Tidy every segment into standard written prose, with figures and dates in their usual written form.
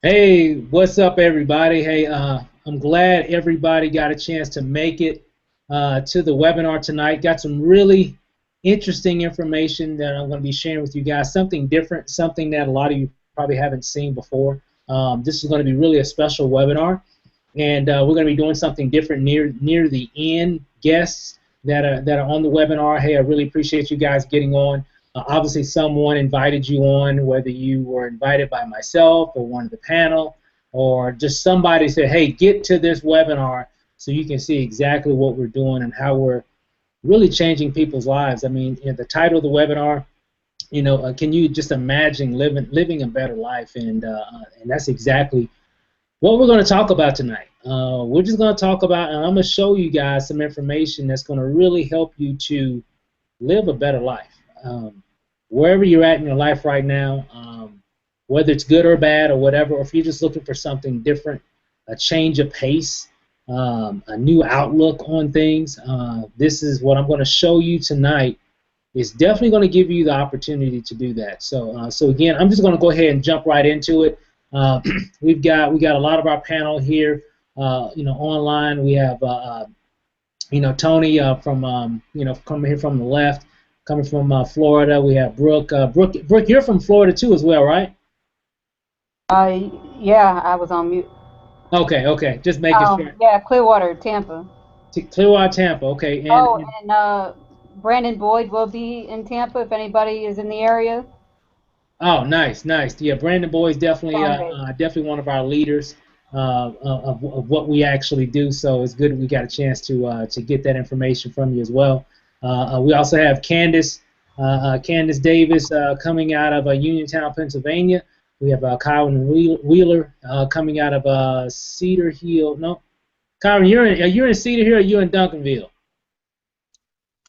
Hey, what's up, everybody? Hey, I'm glad everybody got a chance to make it to the webinar tonight. Got some really interesting information that I'm going to be sharing with you guys. Something different, something that a lot of you probably haven't seen before. This is going to be really a special webinar, and we're going to be doing something different near the end. Guests that are on the webinar. Hey, I really appreciate you guys getting on. Obviously, someone invited you on, whether you were invited by myself or one of the panel, or just somebody said, hey, get to this webinar so you can see exactly what we're doing and how we're really changing people's lives. I mean, the title of the webinar, can you just imagine living a better life? And that's exactly what we're going to talk about tonight. We're just going to talk about, and I'm going to show you guys some information that's going to really help you to live a better life. Wherever you're at in your life right now, whether it's good or bad or whatever, or if you're just looking for something different, a change of pace, a new outlook on things, this is what I'm going to show you tonight. It's definitely going to give you the opportunity to do that. So again, I'm just going to go ahead and jump right into it. We got a lot of our panel here, online. We have Tony coming here from the left, coming from Florida. We have Brooke. Brooke, you're from Florida too, as well, right? Yeah, I was on mute. Okay. Just making sure. Yeah, Clearwater, Tampa. Clearwater, Tampa. Okay, Oh, and and Brandon Boyd will be in Tampa if anybody is in the area. oh, nice. Yeah, Brandon Boy is definitely Fan base. definitely one of our leaders of what we actually do. So it's good we got a chance to get that information from you as well. We also have Candace Davis coming out of Uniontown, Pennsylvania. We have Kyron Wheeler coming out of Cedar Hill. No, Kyron, you're in Cedar Hill or you in Duncanville?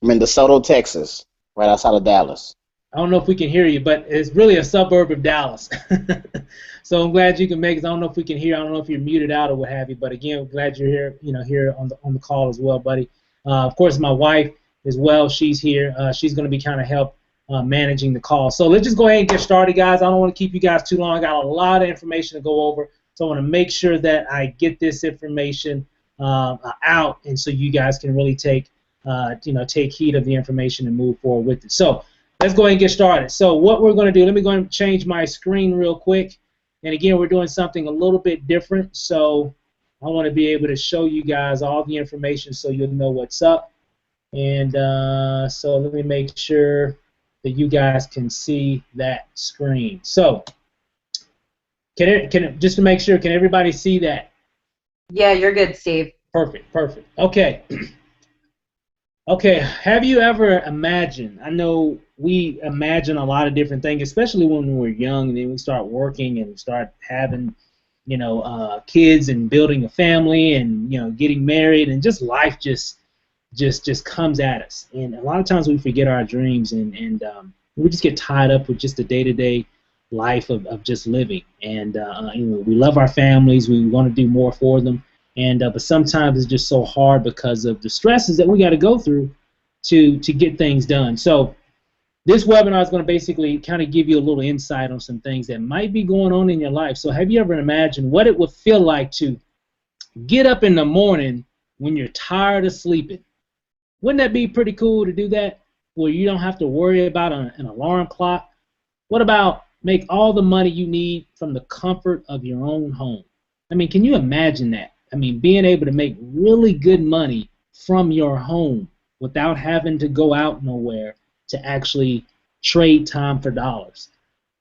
I'm in DeSoto, Texas, right outside of Dallas. I don't know if we can hear you, but it's really a suburb of Dallas. So I'm glad you can make it. I don't know if we can hear. I don't know if you're muted out or what have you. But again, I'm glad you're here. Here on the call as well, buddy. Of course, my wife as well. She's here. She's going to be kind of help managing the call. So let's just go ahead and get started, guys. I don't want to keep you guys too long. I got a lot of information to go over, so I want to make sure that I get this information out, and so you guys can really take heed of the information and move forward with it. So let's go ahead and get started. So what we're going to do, let me go and change my screen real quick. And again, we're doing something a little bit different. So I want to be able to show you guys all the information so you'll know what's up. And so let me make sure that you guys can see that screen. So just to make sure, can everybody see that? Yeah, you're good, Steve. Perfect. Okay. Okay, have you ever imagined, I know we imagine a lot of different things, especially when we're young and then we start working and start having, kids and building a family and, getting married and just life just comes at us. And a lot of times we forget our dreams and we just get tied up with just the day-to-day life of just living. And, we love our families, we want to do more for them. But sometimes it's just so hard because of the stresses that we got to go through to get things done. So this webinar is going to basically kind of give you a little insight on some things that might be going on in your life. So have you ever imagined what it would feel like to get up in the morning when you're tired of sleeping? Wouldn't that be pretty cool to do that, where you don't have to worry about an alarm clock? What about make all the money you need from the comfort of your own home? I mean, can you imagine that? I mean, being able to make really good money from your home without having to go out nowhere to actually trade time for dollars.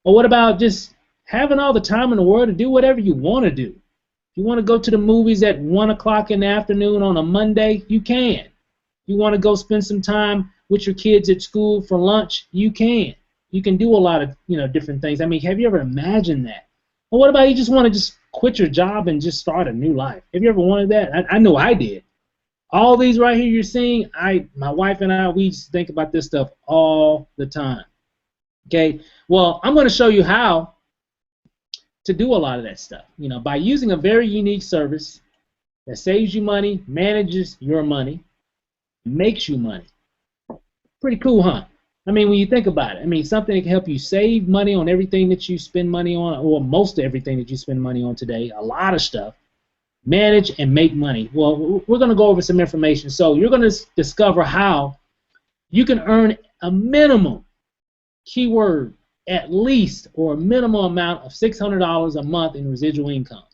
Or what about just having all the time in the world to do whatever you want to do? If you want to go to the movies at 1 o'clock in the afternoon on a Monday, you can. If you want to go spend some time with your kids at school for lunch, you can. You can do a lot of different things. I mean, have you ever imagined that? Or what about you just want to just quit your job and just start a new life? Have you ever wanted that? I know I did. All these right here you're seeing, my wife and I, we just think about this stuff all the time. Okay, well, I'm going to show you how to do a lot of that stuff, by using a very unique service that saves you money, manages your money, makes you money. Pretty cool, huh? I mean, when you think about it, I mean, something that can help you save money on everything that you spend money on, or most of everything that you spend money on today, a lot of stuff, manage and make money. Well, we're going to go over some information. So you're going to discover how you can earn a minimum, keyword, at least, or a minimum amount of $600 a month in residual income.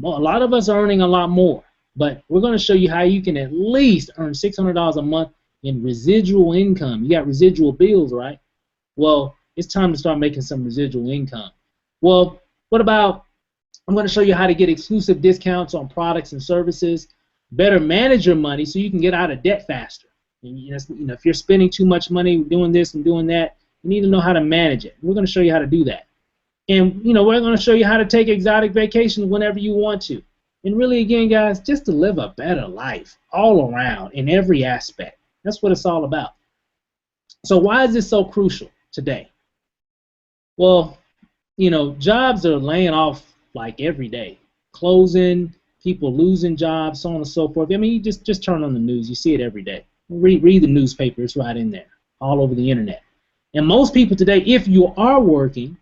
A lot of us are earning a lot more, but we're going to show you how you can at least earn $600 a month in residual income. You got residual bills, right? Well, it's time to start making some residual income. Well, what about, I'm going to show you how to get exclusive discounts on products and services, better manage your money so you can get out of debt faster. And, you know, if you're spending too much money doing this and doing that, you need to know how to manage it. We're going to show you how to do that. And, you know, we're going to show you how to take exotic vacations whenever you want to. And really, again, guys, just to live a better life all around in every aspect. That's what it's all about. So why is this so crucial today? Well, you know, jobs are laying off like every day. Closing, people losing jobs, so on and so forth. I mean, you just turn on the news. You see it every day. Read the newspaper. It's right in there, all over the internet. And most people today, if you are working,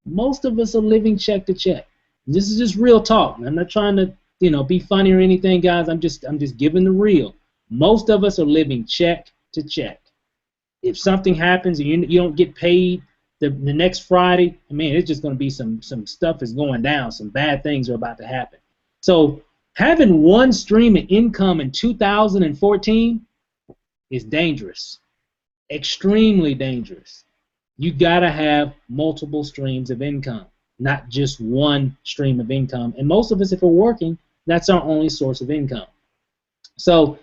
most of us are living check to check. This is just real talk. I'm not trying to, you know, be funny or anything, guys. I'm just giving the real. Most of us are living check to check. If something happens and you don't get paid the next Friday, I mean, it's just going to be some stuff is going down. Some bad things are about to happen. So having one stream of income in 2014 is dangerous, extremely dangerous. You got to have multiple streams of income, not just one stream of income. And most of us, if we're working, that's our only source of income. So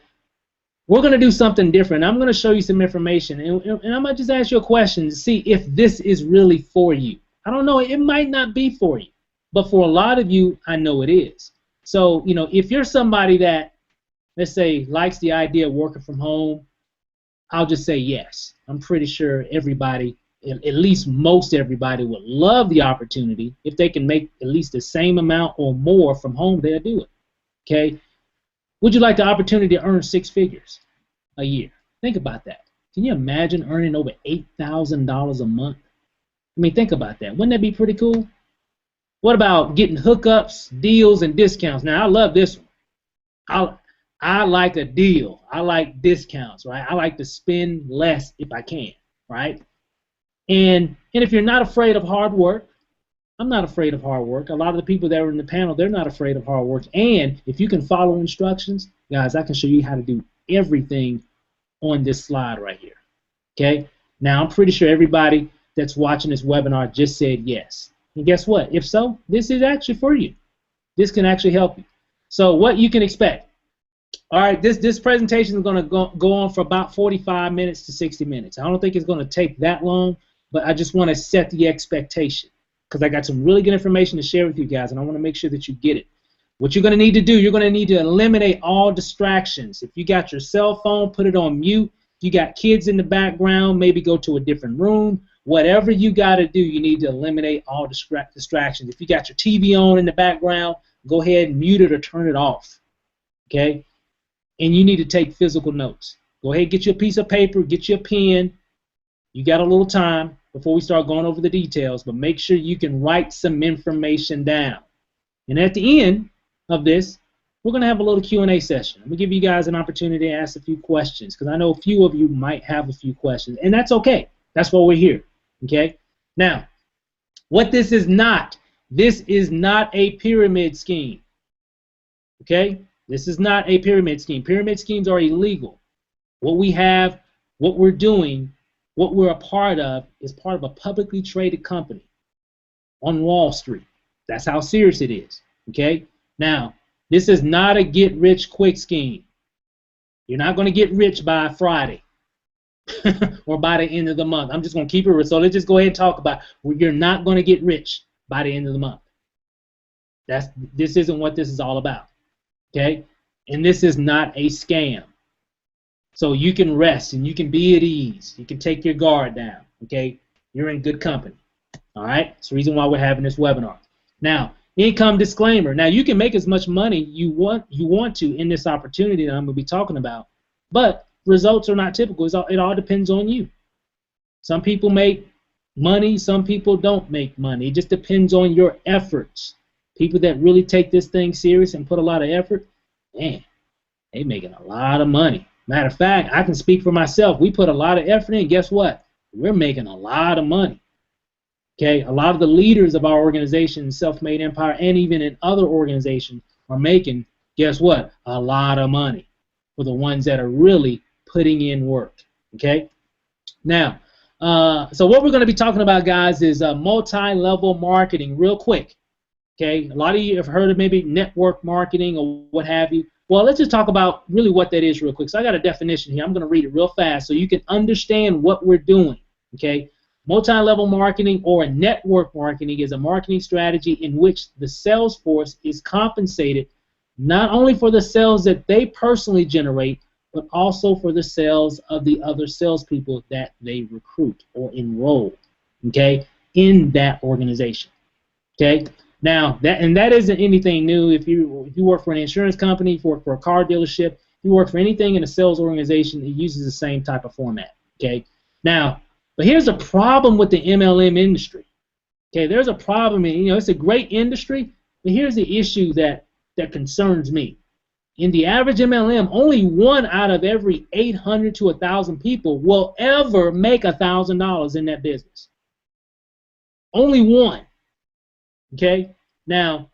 we're going to do something different. I'm going to show you some information, and I'm going to just ask you a question to see if this is really for you. I don't know. It might not be for you, but for a lot of you, I know it is. So, you know, if you're somebody that, let's say, likes the idea of working from home, I'll just say yes. I'm pretty sure everybody, at least most everybody, would love the opportunity. If they can make at least the same amount or more from home, they'll do it. Okay? Would you like the opportunity to earn 6 figures a year? Think about that. Can you imagine earning over $8,000 a month? I mean, think about that. Wouldn't that be pretty cool? What about getting hookups, deals, and discounts? Now, I love this one. I like a deal. I like discounts, right? I like to spend less if I can, right? And if you're not afraid of hard work, I'm not afraid of hard work. A lot of the people that are in the panel, they're not afraid of hard work. And if you can follow instructions, guys, I can show you how to do everything on this slide right here. Okay? Now, I'm pretty sure everybody that's watching this webinar just said yes. And guess what? If so, this is actually for you. This can actually help you. So what you can expect. All right, this presentation is going to go on for about 45 minutes to 60 minutes. I don't think it's going to take that long, but I just want to set the expectation because I got some really good information to share with you guys, and I want to make sure that you get it. What you're going to need to do, you're going to need to eliminate all distractions. If you got your cell phone, put it on mute. If you got kids in the background, maybe go to a different room. Whatever you got to do, you need to eliminate all distractions. If you got your TV on in the background, go ahead and mute it or turn it off. Okay? And you need to take physical notes. Go ahead, get you a piece of paper, get you a pen. You got a little time before we start going over the details, but make sure you can write some information down. And at the end of this, we're going to have a little Q&A session. I'm going to give you guys an opportunity to ask a few questions because I know a few of you might have a few questions, and that's okay. That's why we're here. Okay? Now, what this is not a pyramid scheme. Okay? This is not a pyramid scheme. Pyramid schemes are illegal. What we have, what we're doing, what we're a part of is part of a publicly traded company on Wall Street. That's how serious it is. Okay? Now, this is not a get-rich-quick scheme. You're not going to get rich by Friday or by the end of the month. I'm just going to keep it real. So let's just go ahead and talk about you're not going to get rich by the end of the month. This isn't what this is all about. Okay? And this is not a scam. So you can rest and you can be at ease. You can take your guard down. Okay? You're in good company. All right? That's the reason why we're having this webinar. Now, income disclaimer. Now, you can make as much money you want to in this opportunity that I'm going to be talking about, but results are not typical. It all depends on you. Some people make money, some people don't make money. It just depends on your efforts. People that really take this thing serious and put a lot of effort, man, they making a lot of money. Matter of fact, I can speak for myself. We put a lot of effort in. Guess what? We're making a lot of money. Okay, a lot of the leaders of our organization, Self-Made Empire, and even in other organizations are making, guess what? A lot of money for the ones that are really putting in work. Okay, now, so what we're going to be talking about, guys, is multi-level marketing real quick. Okay, a lot of you have heard of maybe network marketing or what have you. Well, let's just talk about really what that is real quick. So I got a definition here. I'm going to read it real fast so you can understand what we're doing. Okay, multi-level marketing or network marketing is a marketing strategy in which the sales force is compensated not only for the sales that they personally generate, but also for the sales of the other salespeople that they recruit or enroll, okay, in that organization. Okay, now that isn't anything new. If you work for an insurance company, if you work for a car dealership, if you work for anything in a sales organization, it uses the same type of format. Okay, now, but here's a problem with the MLM industry. Okay, there's a problem. It's a great industry, but here's the issue that concerns me. In the average MLM, only 1 out of every 800 to 1,000 people will ever make $1,000 in that business. Only 1. Okay? Now,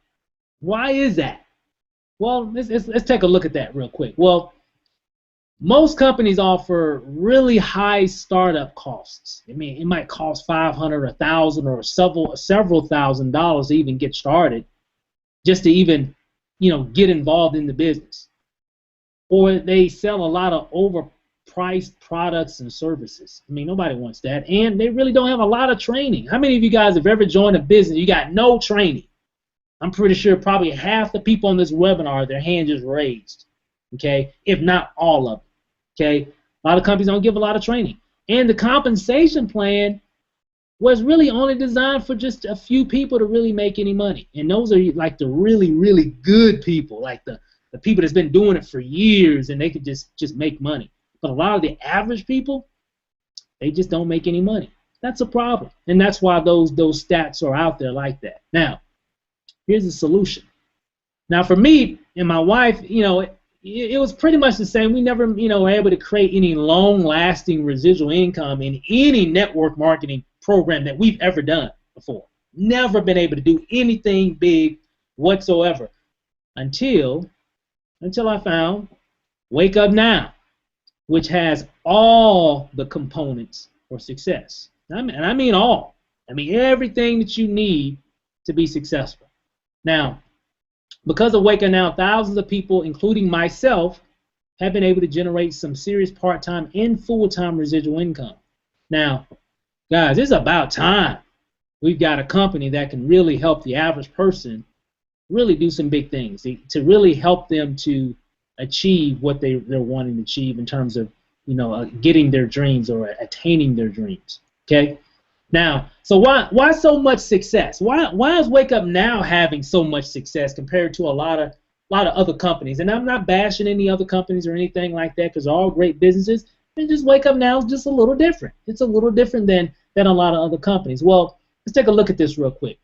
why is that? Well, let's take a look at that real quick. Well, most companies offer really high startup costs. I mean, it might cost $500, $1,000, or several $1,000s to even get started, just to even get involved in the business. Or they sell a lot of overpriced products and services. I mean, nobody wants that. And they really don't have a lot of training. How many of you guys have ever joined a business you got no training? I'm pretty sure probably half the people on this webinar, their hand just raised. Okay? If not all of them. Okay? A lot of companies don't give a lot of training. And the compensation plan was really only designed for just a few people to really make any money. And those are like the really, really good people, like the people that's been doing it for years and they could just make money. But a lot of the average people, they just don't make any money. That's a problem. And that's why those stats are out there like that. Now, here's the solution. Now, for me and my wife, it was pretty much the same. We never, were able to create any long-lasting residual income in any network marketing program that we've ever done before. Never been able to do anything big whatsoever until I found Wake Up Now, which has all the components for success. And I mean all. I mean everything that you need to be successful. Now, because of Wake Up Now, thousands of people, including myself, have been able to generate some serious part-time and full-time residual income. Now, guys, it's about time we've got a company that can really help the average person really do some big things, to really help them to achieve what they're wanting to achieve in terms of, getting their dreams or attaining their dreams. Okay? Now, so why so much success? Why is Wake Up Now having so much success compared to a lot of other companies? And I'm not bashing any other companies or anything like that, because they're all great businesses. And just Wake Up Now is just a little different. It's a little different than a lot of other companies. Well, let's take a look at this real quick.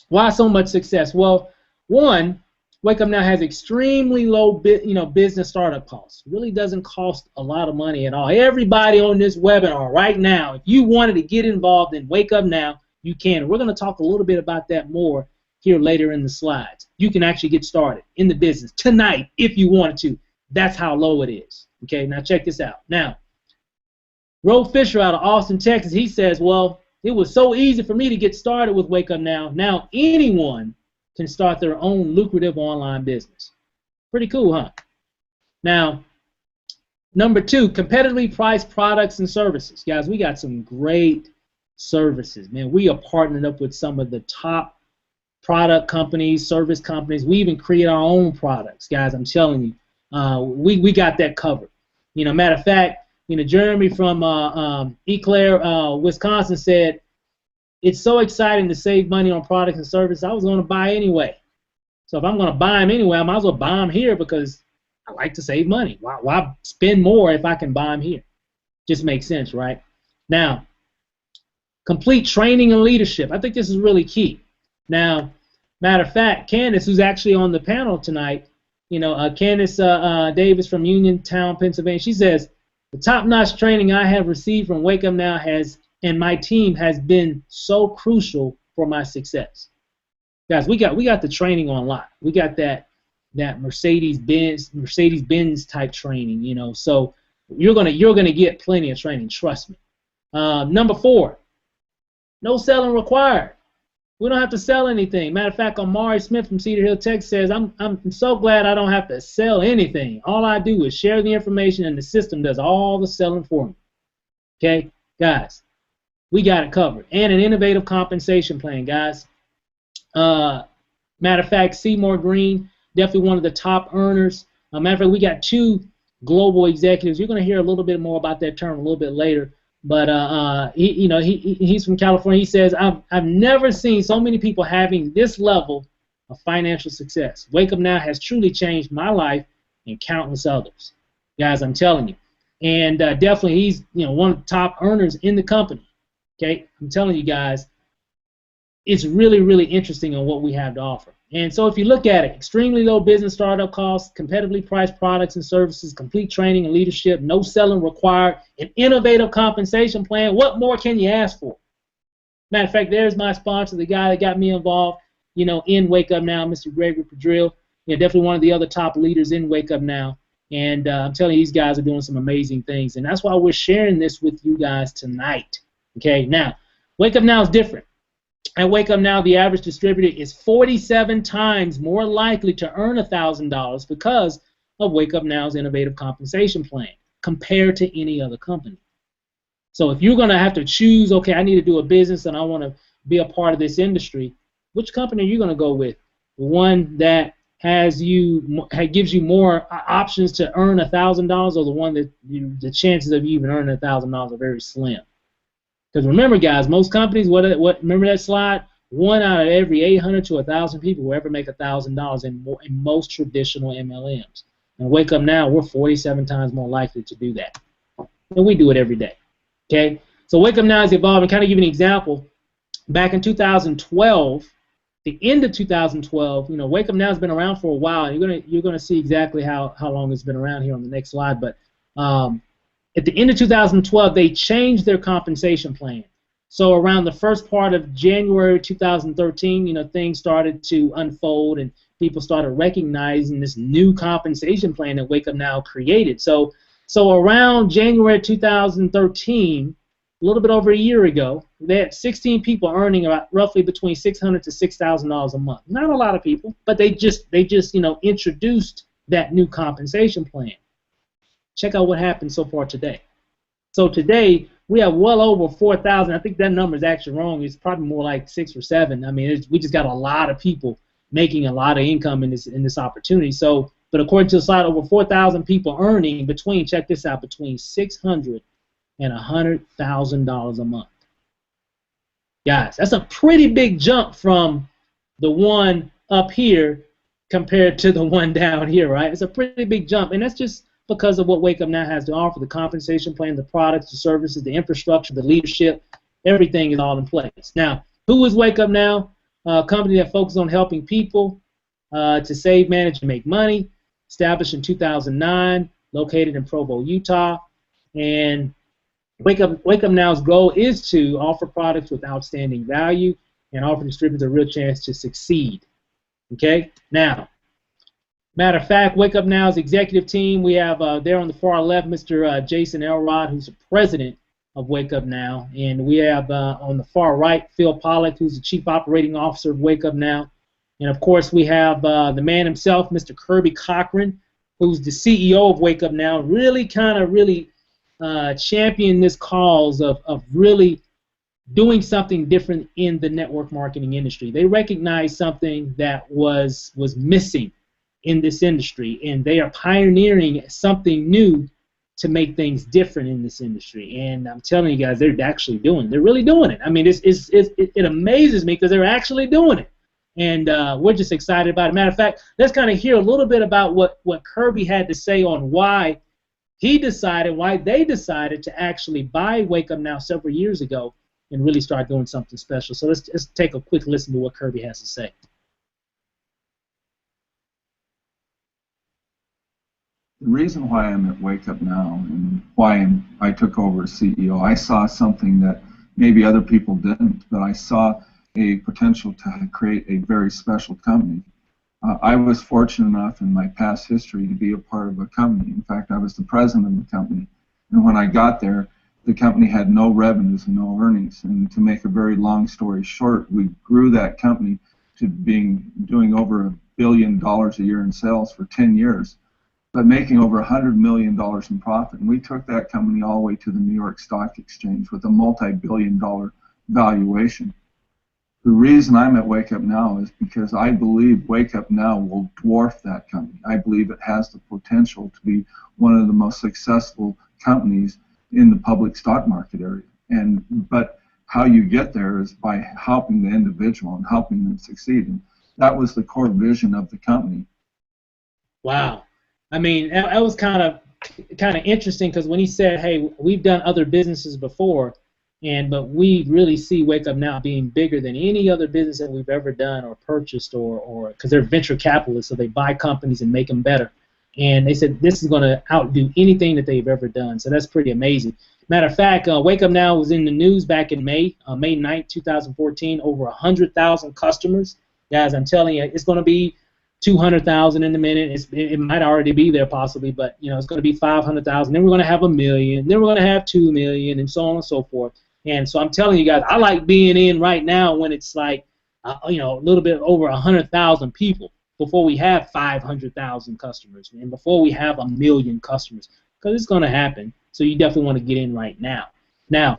Why so much success? Well, one, Wake Up Now has extremely low business startup costs. It really doesn't cost a lot of money at all. Everybody on this webinar right now, if you wanted to get involved in Wake Up Now, you can. We're going to talk a little bit about that more here later in the slides. You can actually get started in the business tonight if you wanted to. That's how low it is. Okay, now check this out. Now, Ro Fisher out of Austin, Texas, he says, well, it was so easy for me to get started with Wake Up Now. Now anyone can start their own lucrative online business. Pretty cool, huh? Now, number 2, competitively priced products and services. Guys, we got some great services. Man, we are partnering up with some of the top product companies, service companies. We even create our own products, guys. I'm telling you, we got that covered. Matter of fact, Jeremy from Eau Claire, Wisconsin said, it's so exciting to save money on products and services. I was going to buy anyway. So if I'm going to buy them anyway, I might as well buy them here because I like to save money. Why spend more if I can buy them here? Just makes sense, right? Now, Complete training and leadership. I think this is really key. Now, matter of fact, Candace, who's actually on the panel tonight, Candace Davis from Uniontown, Pennsylvania, she says, the top-notch training I have received from Wake Up Now and my team has been so crucial for my success. Guys, we got the training on lock. We got that Mercedes-Benz type training, so you're gonna get plenty of training, trust me. Number 4, no selling required. We don't have to sell anything. Matter of fact, Amari Smith from Cedar Hill, Texas says, I'm so glad I don't have to sell anything. All I do is share the information and the system does all the selling for me. Okay, guys, we got it covered. And an innovative compensation plan, guys. Matter of fact, Seymour Green, definitely one of the top earners. Matter of fact, we got 2 global executives. You're going to hear a little bit more about that term a little bit later. But he's from California. He says, I've never seen so many people having this level of financial success. Wake Up Now has truly changed my life and countless others. Guys, I'm telling you. And definitely he's one of the top earners in the company. Okay, I'm telling you guys, it's really, really interesting on what we have to offer. And so if you look at it, extremely low business startup costs, competitively priced products and services, complete training and leadership, no selling required, an innovative compensation plan, what more can you ask for? Matter of fact, there's my sponsor, the guy that got me involved, in Wake Up Now, Mr. Gregory Padril, definitely one of the other top leaders in Wake Up Now. And I'm telling you, these guys are doing some amazing things. And that's why we're sharing this with you guys tonight. Okay, now, Wake Up Now is different. At Wake Up Now, the average distributor is 47 times more likely to earn $1,000 because of Wake Up Now's innovative compensation plan compared to any other company. So if you're going to have to choose, okay, I need to do a business and I want to be a part of this industry, which company are you going to go with? The one that gives you more options to earn $1,000, or the one that the chances of you even earning $1,000 are very slim? Because remember, guys, most companies, remember that slide? 1 out of every 800 to 1,000 people will ever make $1,000 in most traditional MLMs. And Wake Up Now, we're 47 times more likely to do that. And we do it every day. Okay? So Wake Up Now is evolving. Kind of give you an example. Back in 2012, the end of 2012, Wake Up Now has been around for a while. And you're gonna see exactly how long it's been around here on the next slide. But at the end of 2012, they changed their compensation plan. So around the first part of January 2013, things started to unfold and people started recognizing this new compensation plan that Wake Up Now created. So around January 2013, a little bit over a year ago, they had 16 people earning about roughly between $600 to $6,000 a month. Not a lot of people, but they just introduced that new compensation plan. Check out what happened so far today. So today we have well over 4,000. I think that number is actually wrong. It's probably more like 6 or 7. I mean, we just got a lot of people making a lot of income in this opportunity. So, but according to the slide, over 4,000 people earning between, check this out, between $600 and $100,000 a month. Guys, that's a pretty big jump from the one up here compared to the one down here, right? It's a pretty big jump, and that's just because of what Wake Up Now has to offer: the compensation plan, the products, the services, the infrastructure, the leadership. Everything is all in place. Now, who is Wake Up Now? A company that focuses on helping people to save, manage, and make money. Established in 2009, located in Provo, Utah. And Wake Up Now's goal is to offer products with outstanding value and offer distributors a real chance to succeed. Okay? Now, matter of fact, Wake Up Now's executive team, we have there on the far left Mr. Jason Elrod, who's the president of Wake Up Now. And we have on the far right Phil Pollack, who's the chief operating officer of Wake Up Now. And, of course, we have the man himself, Mr. Kirby Cochran, who's the CEO of Wake Up Now, really champion this cause of really doing something different in the network marketing industry. They recognize something that was missing in this industry, and they are pioneering something new to make things different in this industry. And I'm telling you guys, they're actually doing it. They're really doing it. I mean, it amazes me because they're actually doing it. And we're just excited about it. Matter of fact, let's kind of hear a little bit about what Kirby had to say on why they decided to actually buy Wake Up Now several years ago, and really start doing something special. So let's take a quick listen to what Kirby has to say. The reason why I'm at Wake Up Now and why I took over as CEO, I saw something that maybe other people didn't, but I saw a potential to create a very special company. I was fortunate enough in my past history to be a part of a company. In fact, I was the president of the company. And when I got there, the company had no revenues and no earnings. And to make a very long story short, we grew that company to doing over $1 billion a year in sales for 10 years, but making over $100 million in profit. And we took that company all the way to the New York Stock Exchange with a multi-billion-dollar valuation. The reason I'm at Wake Up Now is because I believe Wake Up Now will dwarf that company. I believe it has the potential to be one of the most successful companies in the public stock market area. But how you get there is by helping the individual and helping them succeed. And that was the core vision of the company. Wow. I mean, that was kind of interesting, because when he said, hey, we've done other businesses before, but we really see Wake Up Now being bigger than any other business that we've ever done or purchased, or because they're venture capitalists, so they buy companies and make them better. And they said this is going to outdo anything that they've ever done. So that's pretty amazing. Matter of fact, Wake Up Now was in the news back in May 9th, 2014, over 100,000 customers. Guys, I'm telling you, it's going to be 200,000 in a minute. It might already be there possibly, but it's going to be 500,000. Then we're going to have 1 million. Then we're going to have 2 million, and so on and so forth. And so I'm telling you guys, I like being in right now when it's like, a little bit over 100,000 people before we have 500,000 customers and before we have 1 million customers, because it's going to happen. So you definitely want to get in right now. Now,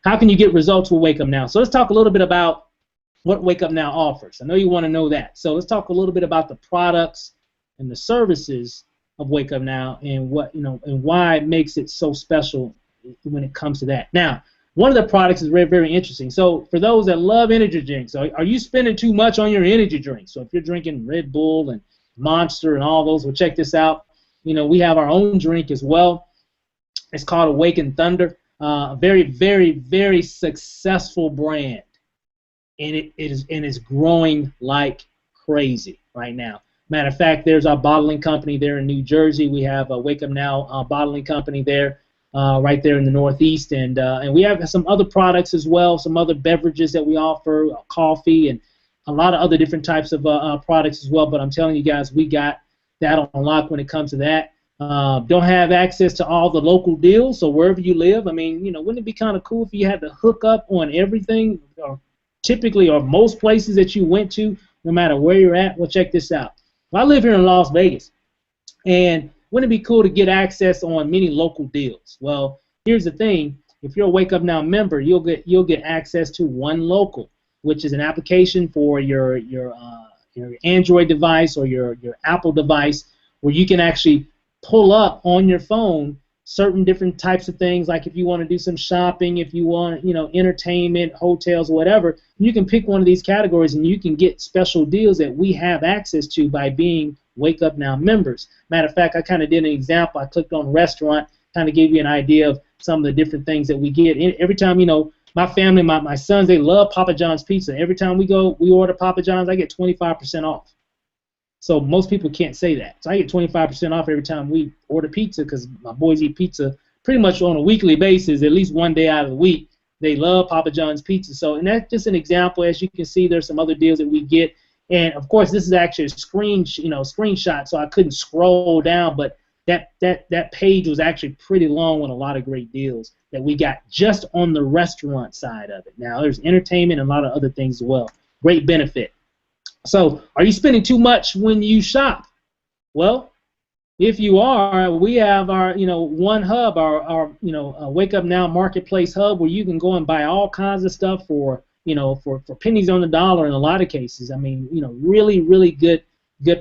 how can you get results with Wake Up Now? So let's talk a little bit about what Wake Up Now offers. I know you want to know that. So let's talk a little bit about the products and the services of Wake Up Now, and and why it makes it so special when it comes to that. Now, one of the products is very, very interesting. So for those that love energy drinks, are you spending too much on your energy drinks? So if you're drinking Red Bull and Monster and all those, well, check this out. We have our own drink as well. It's called Awaken Thunder. A very, very, very successful brand, and it is growing like crazy right now. Matter of fact, there's our bottling company there in New Jersey. We have a Wake Up Now bottling company there. Right there in the Northeast, and we have some other products as well, some other beverages that we offer, coffee, and a lot of other different types of products as well. But I'm telling you guys, we got that on lock when it comes to that. Don't have access to all the local deals, so wherever you live, I mean, wouldn't it be kind of cool if you had to hook up on everything, or typically, or most places that you went to, no matter where you're at? Well, check this out. Well, I live here in Las Vegas, and wouldn't it be cool to get access on many local deals? Well, here's the thing. If you're a Wake Up Now member, you'll get access to One Local, which is an application for your Android device or your Apple device, where you can actually pull up on your phone certain different types of things, like if you want to do some shopping, if you want, entertainment, hotels, whatever, you can pick one of these categories and you can get special deals that we have access to by being Wake Up Now members. Matter of fact, I kind of did an example. I clicked on restaurant, kind of gave you an idea of some of the different things that we get. Every time, my family, my sons, they love Papa John's pizza. Every time we order Papa John's, I get 25% off. So most people can't say that. So I get 25% off every time we order pizza, because my boys eat pizza pretty much on a weekly basis, at least one day out of the week. They love Papa John's pizza. So, and that's just an example. As you can see, there's some other deals that we get. And of course, this is actually a screenshot, so I couldn't scroll down, but that page was actually pretty long with a lot of great deals that we got just on the restaurant side of it. Now, there's entertainment and a lot of other things as well. Great benefit. So, are you spending too much when you shop? Well, if you are, we have our one hub, our Wake Up Now marketplace hub, where you can go and buy all kinds of stuff for pennies on the dollar in a lot of cases. I mean, really, really good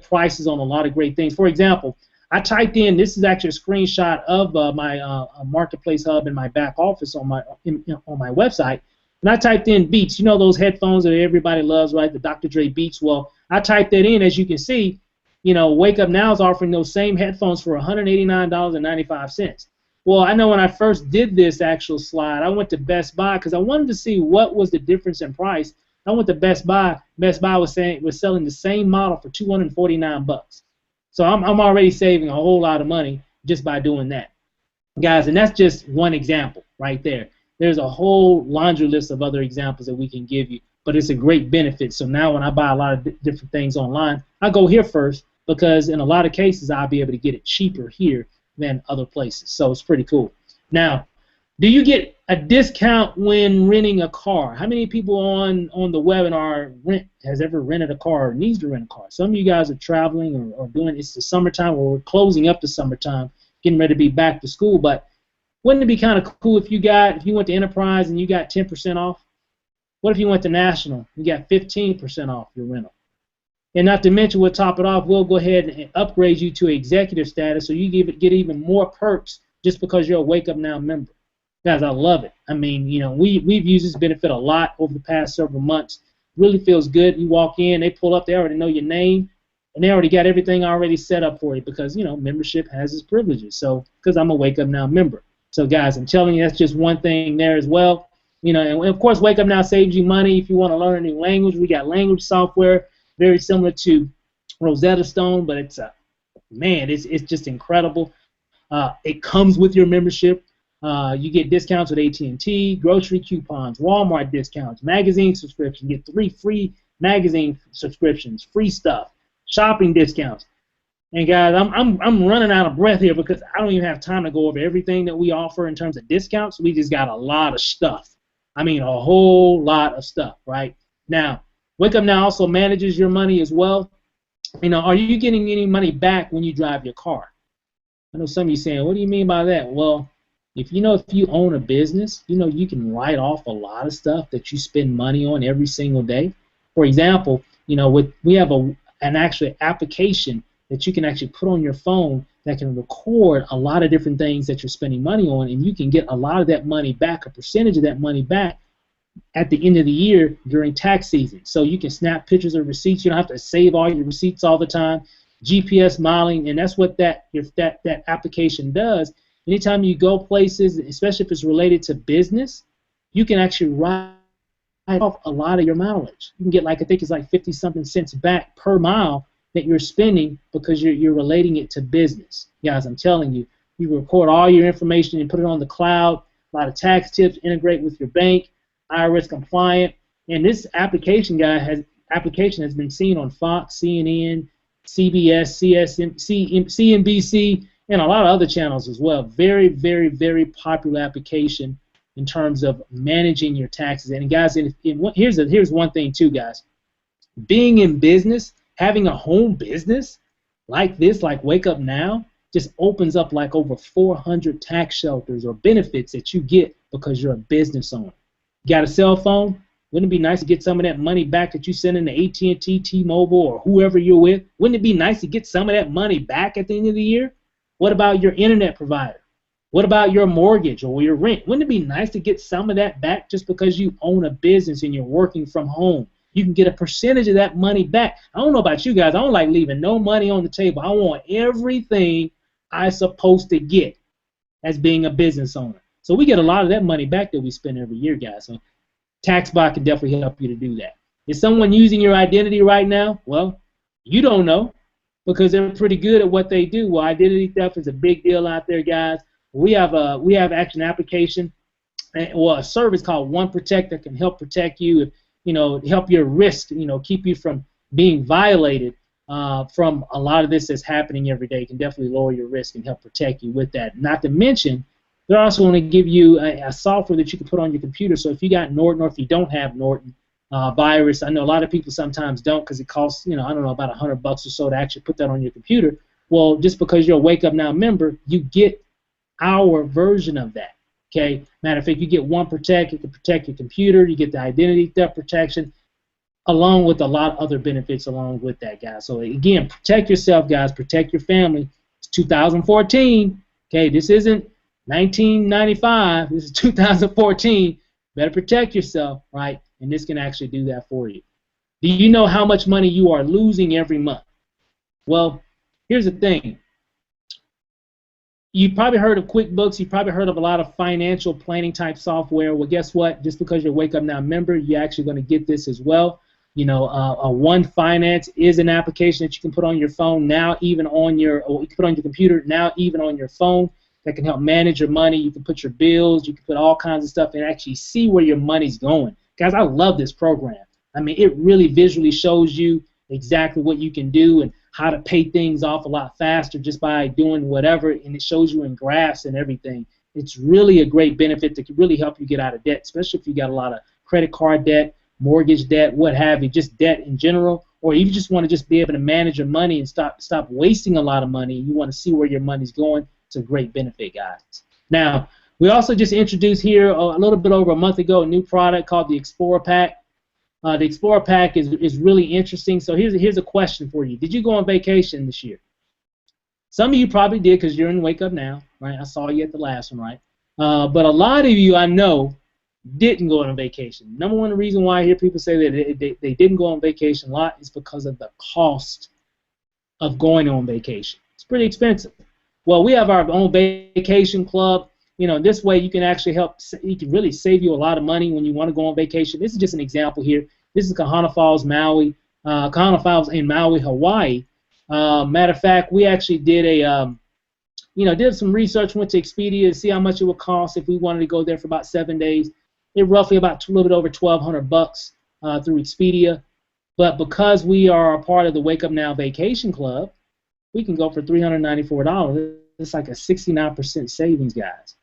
prices on a lot of great things. For example, I typed in, this is actually a screenshot of my marketplace hub in my back office on my website, and I typed in Beats. Those headphones that everybody loves, right? The Dr. Dre Beats. Well, I typed that in. As you can see, Wake Up Now is offering those same headphones for $189.95. Well, I know when I first did this actual slide, I went to Best Buy because I wanted to see what was the difference in price. I went to Best Buy. Best Buy was selling the same model for $249. So I'm already saving a whole lot of money just by doing that, guys. And that's just one example right there. There's a whole laundry list of other examples that we can give you, but it's a great benefit. So now when I buy a lot of different things online, I go here first because in a lot of cases I'll be able to get it cheaper here than other places. So it's pretty cool. Now, do you get a discount when renting a car? How many people on the webinar has ever rented a car or needs to rent a car? Some of you guys are traveling or doing, it's the summertime, or we're closing up the summertime, getting ready to be back to school. But wouldn't it be kind of cool if you went to Enterprise and you got 10% off? What if you went to National? You got 15% off your rental. And not to mention, we'll top it off, we'll go ahead and upgrade you to executive status so you get even more perks just because you're a Wake Up Now member. Guys, I love it. I mean, you know, we've used this benefit a lot over the past several months. Really feels good. You walk in, they pull up, they already know your name, and they already got everything already set up for you because, you know, membership has its privileges. So, because I'm a Wake Up Now member. So, guys, I'm telling you, that's just one thing there as well. You know, and of course, Wake Up Now saves you money if you want to learn a new language. We got language software very similar to Rosetta Stone, but it's it's just incredible. It comes with your membership. You get discounts with AT&T, grocery coupons, Walmart discounts, magazine subscription. You get 3 free magazine subscriptions, free stuff, shopping discounts. And guys, I'm running out of breath here because I don't even have time to go over everything that we offer in terms of discounts. We just got a lot of stuff. I mean, a whole lot of stuff, right? Now, Wake Up Now also manages your money as well. You know, are you getting any money back when you drive your car? I know some of you saying, what do you mean by that? Well, if you own a business, you know, you can write off a lot of stuff that you spend money on every single day. For example, you know, we have an actual application that you can actually put on your phone that can record a lot of different things that you're spending money on, and you can get a lot of that money back, a percentage of that money back at the end of the year during tax season. So you can snap pictures of receipts. You don't have to save all your receipts all the time. GPS modeling, and that's what that application does. Anytime you go places, especially if it's related to business, you can actually write off a lot of your mileage. You can get, like, I think it's like 50-something cents back per mile that you're spending because you're relating it to business. Guys, I'm telling you, you record all your information and put it on the cloud. A lot of tax tips integrate with your bank, IRS compliant, and this application has been seen on Fox, CNN, CBS, CNBC, and a lot of other channels as well. Very, very, very popular application in terms of managing your taxes. And guys, here's one thing too, guys. Being in business, having a home business like this, like Wake Up Now, just opens up like over 400 tax shelters or benefits that you get because you're a business owner. You got a cell phone? Wouldn't it be nice to get some of that money back that you send in to AT&T, T-Mobile, or whoever you're with? Wouldn't it be nice to get some of that money back at the end of the year? What about your internet provider? What about your mortgage or your rent? Wouldn't it be nice to get some of that back just because you own a business and you're working from home? You can get a percentage of that money back. I don't know about you guys. I don't like leaving no money on the table. I want everything I'm supposed to get as being a business owner. So we get a lot of that money back that we spend every year, guys. So TaxBot can definitely help you to do that. Is someone using your identity right now? Well, you don't know because they're pretty good at what they do. Well, identity theft is a big deal out there, guys. We have actually an application or a service called OneProtect that can help protect you, help your risk, keep you from being violated from a lot of this that's happening every day. It can definitely lower your risk and help protect you with that. Not to mention, they're also going to give you a software that you can put on your computer. So if you got Norton or if you don't have Norton virus, I know a lot of people sometimes don't because it costs, I don't know, about $100 or so to actually put that on your computer. Well, just because you're a Wake Up Now member, you get our version of that. Okay. Matter of fact, you get OneProtect. It can protect your computer. You get the identity theft protection, along with a lot of other benefits along with that, guys. So again, protect yourself, guys. Protect your family. It's 2014. Okay. This isn't 1995. This is 2014. Better protect yourself, right? And this can actually do that for you. Do you know how much money you are losing every month? Well, here's the thing. You probably heard of QuickBooks. You probably heard of a lot of financial planning type software. Well, guess what? Just because you're a Wake Up Now member, you're actually going to get this as well. You know, One Finance is an application that you can put on your phone now, even on your, or you can put on your computer now, even on your phone, that can help manage your money. You can put your bills, you can put all kinds of stuff and actually see where your money's going. Guys, I love this program. I mean, it really visually shows you exactly what you can do and how to pay things off a lot faster just by doing whatever, and it shows you in graphs and everything. It's really a great benefit that can really help you get out of debt, especially if you got a lot of credit card debt, mortgage debt, what have you, just debt in general, or you just want to just be able to manage your money and stop wasting a lot of money. You want to see where your money's going. It's a great benefit, guys. Now, we also just introduced here a little bit over a month ago a new product called the Explorer Pack. The Explorer Pack is really interesting. So here's a question for you. Did you go on vacation this year? Some of you probably did because you're in Wake Up Now, right? I saw you at the last one, right? But a lot of you I know didn't go on vacation. Number one reason why I hear people say that they didn't go on vacation a lot is because of the cost of going on vacation. It's pretty expensive. Well, we have our own vacation club. You know, this way you can actually you can really save you a lot of money when you want to go on vacation. This is just an example here. This is Kahana Falls, Maui, Kahana Falls in Maui, Hawaii. Matter of fact, we actually did did some research, went to Expedia to see how much it would cost if we wanted to go there for about 7 days. It roughly about a little bit over $1,200 through Expedia. But because we are a part of the Wake Up Now Vacation Club, we can go for $394. It's like a 69% savings, guys.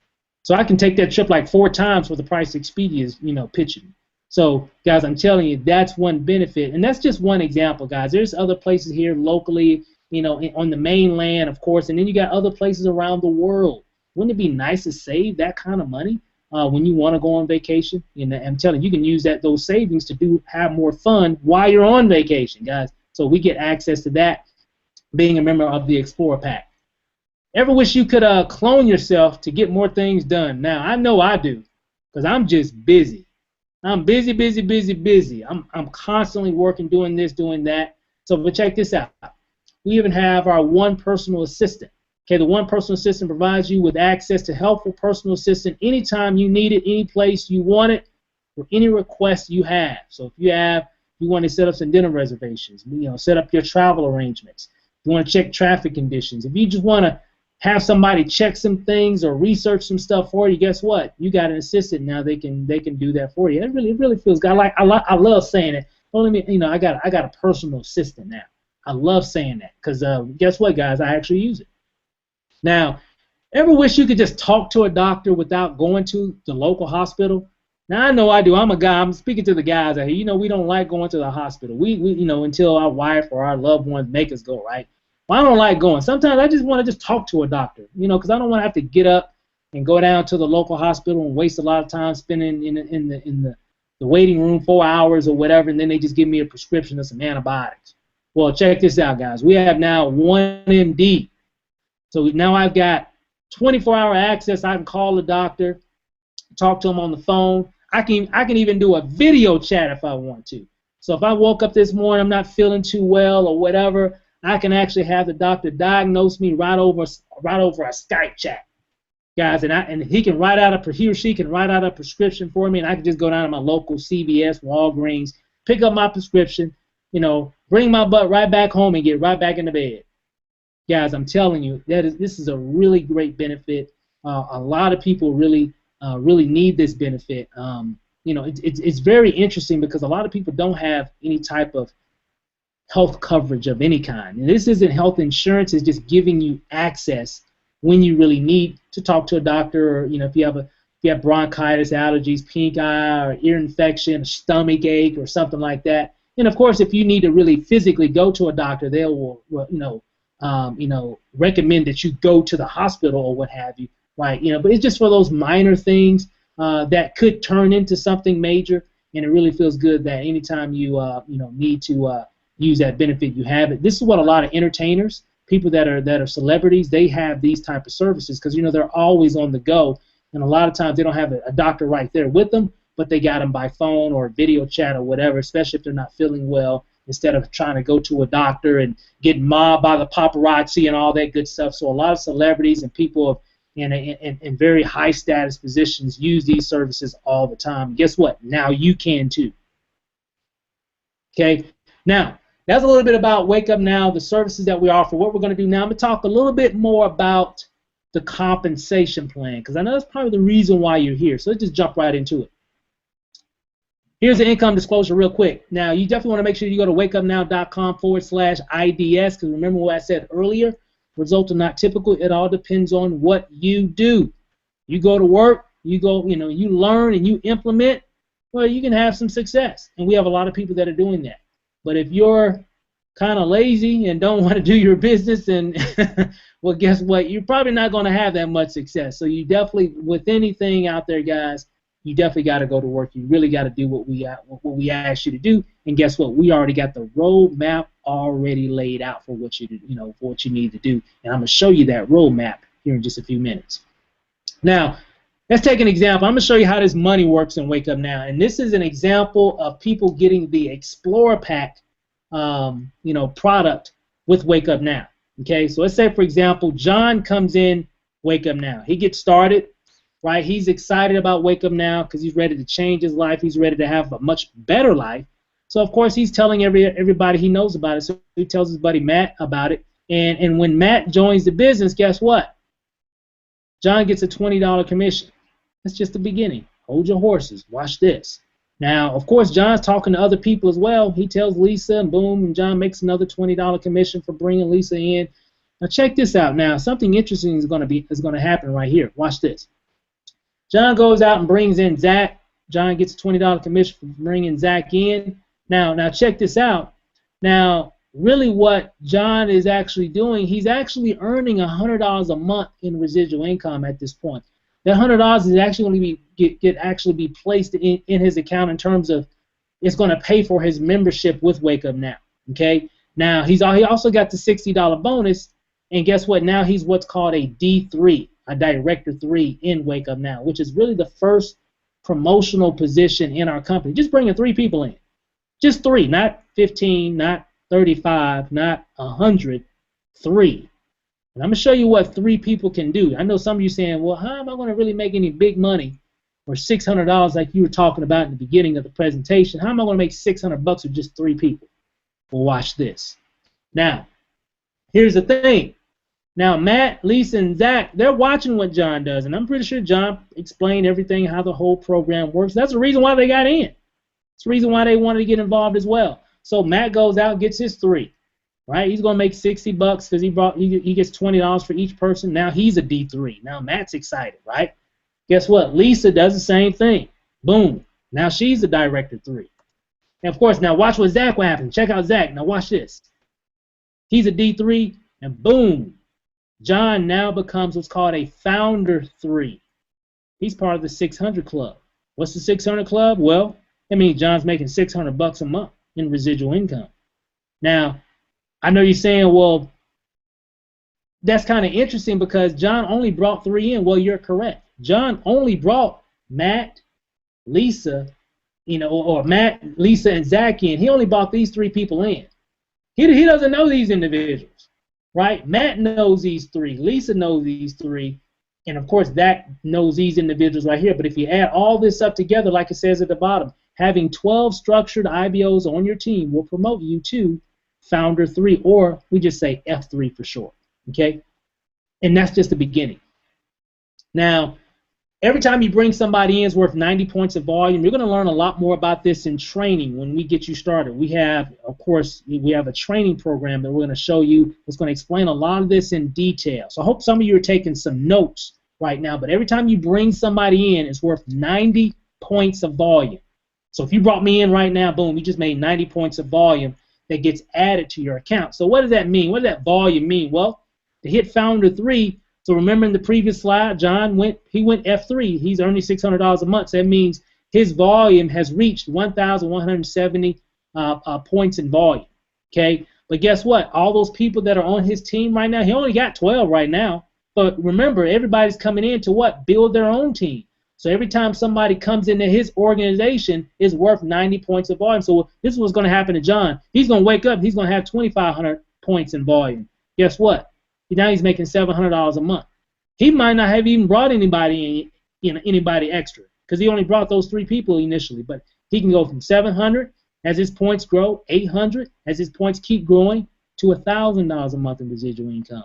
So I can take that trip like 4 times for the price Expedia is, pitching. So, guys, I'm telling you, that's one benefit. And that's just one example, guys. There's other places here locally, on the mainland, of course, and then you got other places around the world. Wouldn't it be nice to save that kind of money when you want to go on vacation? And I'm telling you, you can use those savings to have more fun while you're on vacation, guys. So we get access to that being a member of the Explorer Pack. Ever wish you could clone yourself to get more things done? Now, I know I do, because I'm just busy. I'm busy, busy, busy, busy. I'm constantly working, doing this, doing that. But check this out. We even have our One Personal Assistant. Okay, the One Personal Assistant provides you with access to helpful personal assistant anytime you need it, any place you want it, or any request you have. So if you want to set up some dinner reservations, set up your travel arrangements. If you want to check traffic conditions. If you just want to have somebody check some things or research some stuff for you, guess what? You got an assistant now. They can do that for you. It really feels good. I love saying it. I got a personal assistant now. I love saying that because guess what, guys? I actually use it. Now, ever wish you could just talk to a doctor without going to the local hospital? Now I know I do. I'm a guy. I'm speaking to the guys out here. We don't like going to the hospital. We until our wife or our loved ones make us go, right? Well, I don't like going. Sometimes I just want to talk to a doctor, because I don't want to have to get up and go down to the local hospital and waste a lot of time spending in the waiting room 4 hours or whatever, and then they just give me a prescription of some antibiotics. Well, check this out, guys. We have now 1MD. So now I've got 24-hour access. I can call the doctor, talk to him on the phone. I can even do a video chat if I want to. So if I woke up this morning, I'm not feeling too well or whatever, I can actually have the doctor diagnose me right over a Skype chat, guys, and he or she can write out a prescription for me, and I can just go down to my local CVS, Walgreens, pick up my prescription, bring my butt right back home and get right back into bed. Guys, I'm telling you, this is a really great benefit. A lot of people really need this benefit. It's very interesting because a lot of people don't have any type of health coverage of any kind. And this isn't health insurance, it's just giving you access when you really need to talk to a doctor, or if you have bronchitis, allergies, pink eye, or ear infection, a stomach ache, or something like that. And of course, if you need to really physically go to a doctor, they will recommend that you go to the hospital or what have you, right? But it's just for those minor things that could turn into something major, and it really feels good that anytime you need to use that benefit, you have it. This is what a lot of entertainers, people that are celebrities, they have these type of services because they're always on the go, and a lot of times they don't have a doctor right there with them, but they got them by phone or video chat or whatever, especially if they're not feeling well. instead of trying to go to a doctor and get mobbed by the paparazzi and all that good stuff. So a lot of celebrities and people in very high status positions use these services all the time. Guess what? Now you can too. Okay. Now that's a little bit about Wake Up Now, the services that we offer. What we're going to do now, I'm going to talk a little bit more about the compensation plan, because I know that's probably the reason why you're here. So let's just jump right into it. Here's the income disclosure real quick. Now, you definitely want to make sure you go to wakeupnow.com/IDS, because remember what I said earlier, results are not typical. It all depends on what you do. You go to work, you learn and you implement, well, you can have some success. And we have a lot of people that are doing that. But if you're kind of lazy and don't want to do your business, and well, guess what? You're probably not going to have that much success. So you definitely, with anything out there, guys, you definitely got to go to work. You really got to do what we asked you to do. And guess what? We already got the roadmap already laid out for what you for what you need to do. And I'm going to show you that roadmap here in just a few minutes. Now, let's take an example. I'm going to show you how this money works in Wake Up Now. And this is an example of people getting the Explorer Pack, product with Wake Up Now. Okay, so let's say, for example, John comes in Wake Up Now. He gets started, right? He's excited about Wake Up Now because he's ready to change his life. He's ready to have a much better life. So, of course, he's telling everybody he knows about it. So he tells his buddy Matt about it. And when Matt joins the business, guess what? John gets a $20 commission. That's just the beginning. Hold your horses. Watch this. Now, of course, John's talking to other people as well. He tells Lisa, and boom, and John makes another $20 commission for bringing Lisa in. Now, check this out. Now, something interesting is going to happen right here. Watch this. John goes out and brings in Zach. John gets a $20 commission for bringing Zach in. Now, check this out. Now, really, what John is actually doing, he's actually earning $100 a month in residual income at this point. That $100 is actually going to be placed in his account in terms of it's going to pay for his membership with Wake Up Now. Okay. Now he also got the $60 bonus, and guess what? Now he's what's called a D3, a Director 3 in Wake Up Now, which is really the first promotional position in our company. Just bringing 3 people in, just 3, not 15, not 35, not 100, 3. And I'm going to show you what 3 people can do. I know some of you saying, well, how am I going to really make any big money or $600 like you were talking about in the beginning of the presentation? How am I going to make $600 with just 3 people? Well, watch this. Now, here's the thing. Now, Matt, Lisa, and Zach, they're watching what John does, and I'm pretty sure John explained everything, how the whole program works. That's the reason why they got in. It's the reason why they wanted to get involved as well. So Matt goes out, gets his 3. Right, he's gonna make $60 because he gets $20 for each person. Now he's a D3. Now Matt's excited, right? Guess what? Lisa does the same thing. Boom. Now she's a Director 3. And of course, now watch what Zach will happen. Check out Zach. Now watch this. He's a D3, and boom, John now becomes what's called a Founder 3. He's part of the 600 Club. What's the 600 Club? Well, that means John's making $600 a month in residual income. Now, I know you're saying, well, that's kind of interesting because John only brought 3 in. Well, you're correct. John only brought Matt, Lisa, or Matt, Lisa, and Zach in. He only brought these 3 people in. He doesn't know these individuals, right? Matt knows these 3. Lisa knows these 3. And, of course, Zach knows these individuals right here. But if you add all this up together, like it says at the bottom, having 12 structured IBOs on your team will promote you to Founder 3, or we just say F3 for short, okay? And that's just the beginning. Now, every time you bring somebody in is worth 90 points of volume. You're going to learn a lot more about this in training when we get you started. We have, of course, a training program that we're going to show you. It's going to explain a lot of this in detail. So I hope some of you are taking some notes right now, but every time you bring somebody in, it's worth 90 points of volume. So if you brought me in right now, boom, you just made 90 points of volume that gets added to your account. So what does that mean? What does that volume mean? Well, to hit Founder 3, so remember in the previous slide, John went F3. He's earning $600 a month. So that means his volume has reached 1,170 points in volume. Okay, but guess what? All those people that are on his team right now, he only got 12 right now. But remember, everybody's coming in to what? Build their own team. So every time somebody comes into his organization, it's worth 90 points of volume. So this is what's going to happen to John. He's going to wake up. He's going to have 2,500 points in volume. Guess what? Now he's making $700 a month. He might not have even brought anybody extra because he only brought those 3 people initially. But he can go from 700 as his points grow, 800 as his points keep growing, to $1,000 a month in residual income.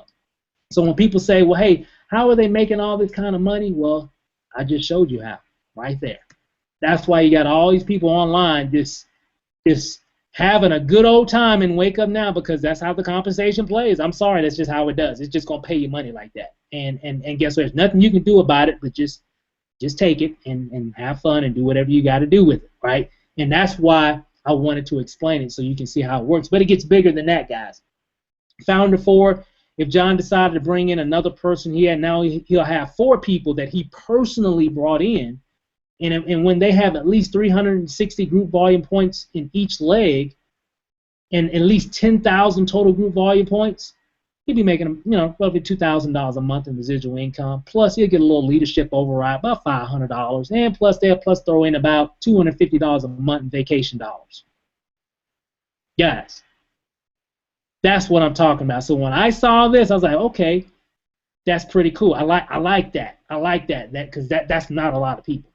So when people say, well, hey, how are they making all this kind of money? Well, I just showed you how, right there. That's why you got all these people online just having a good old time and Wake Up Now, because that's how the compensation plays. I'm sorry, that's just how it does. It's just gonna pay you money like that. And guess what? There's nothing you can do about it, but just take it and have fun and do whatever you got to do with it, right? And that's why I wanted to explain it so you can see how it works. But it gets bigger than that, guys. Founder 4. If John decided to bring in another person, he'll have 4 people that he personally brought in, and when they have at least 360 group volume points in each leg, and at least 10,000 total group volume points, he'd be making roughly $2,000 a month in residual income. Plus he'll get a little leadership override, about $500, and plus they'll throw in about $250 a month in vacation dollars. Guys. That's what I'm talking about. So when I saw this, I was like, okay, that's pretty cool. I like that. I like that because that's not a lot of people.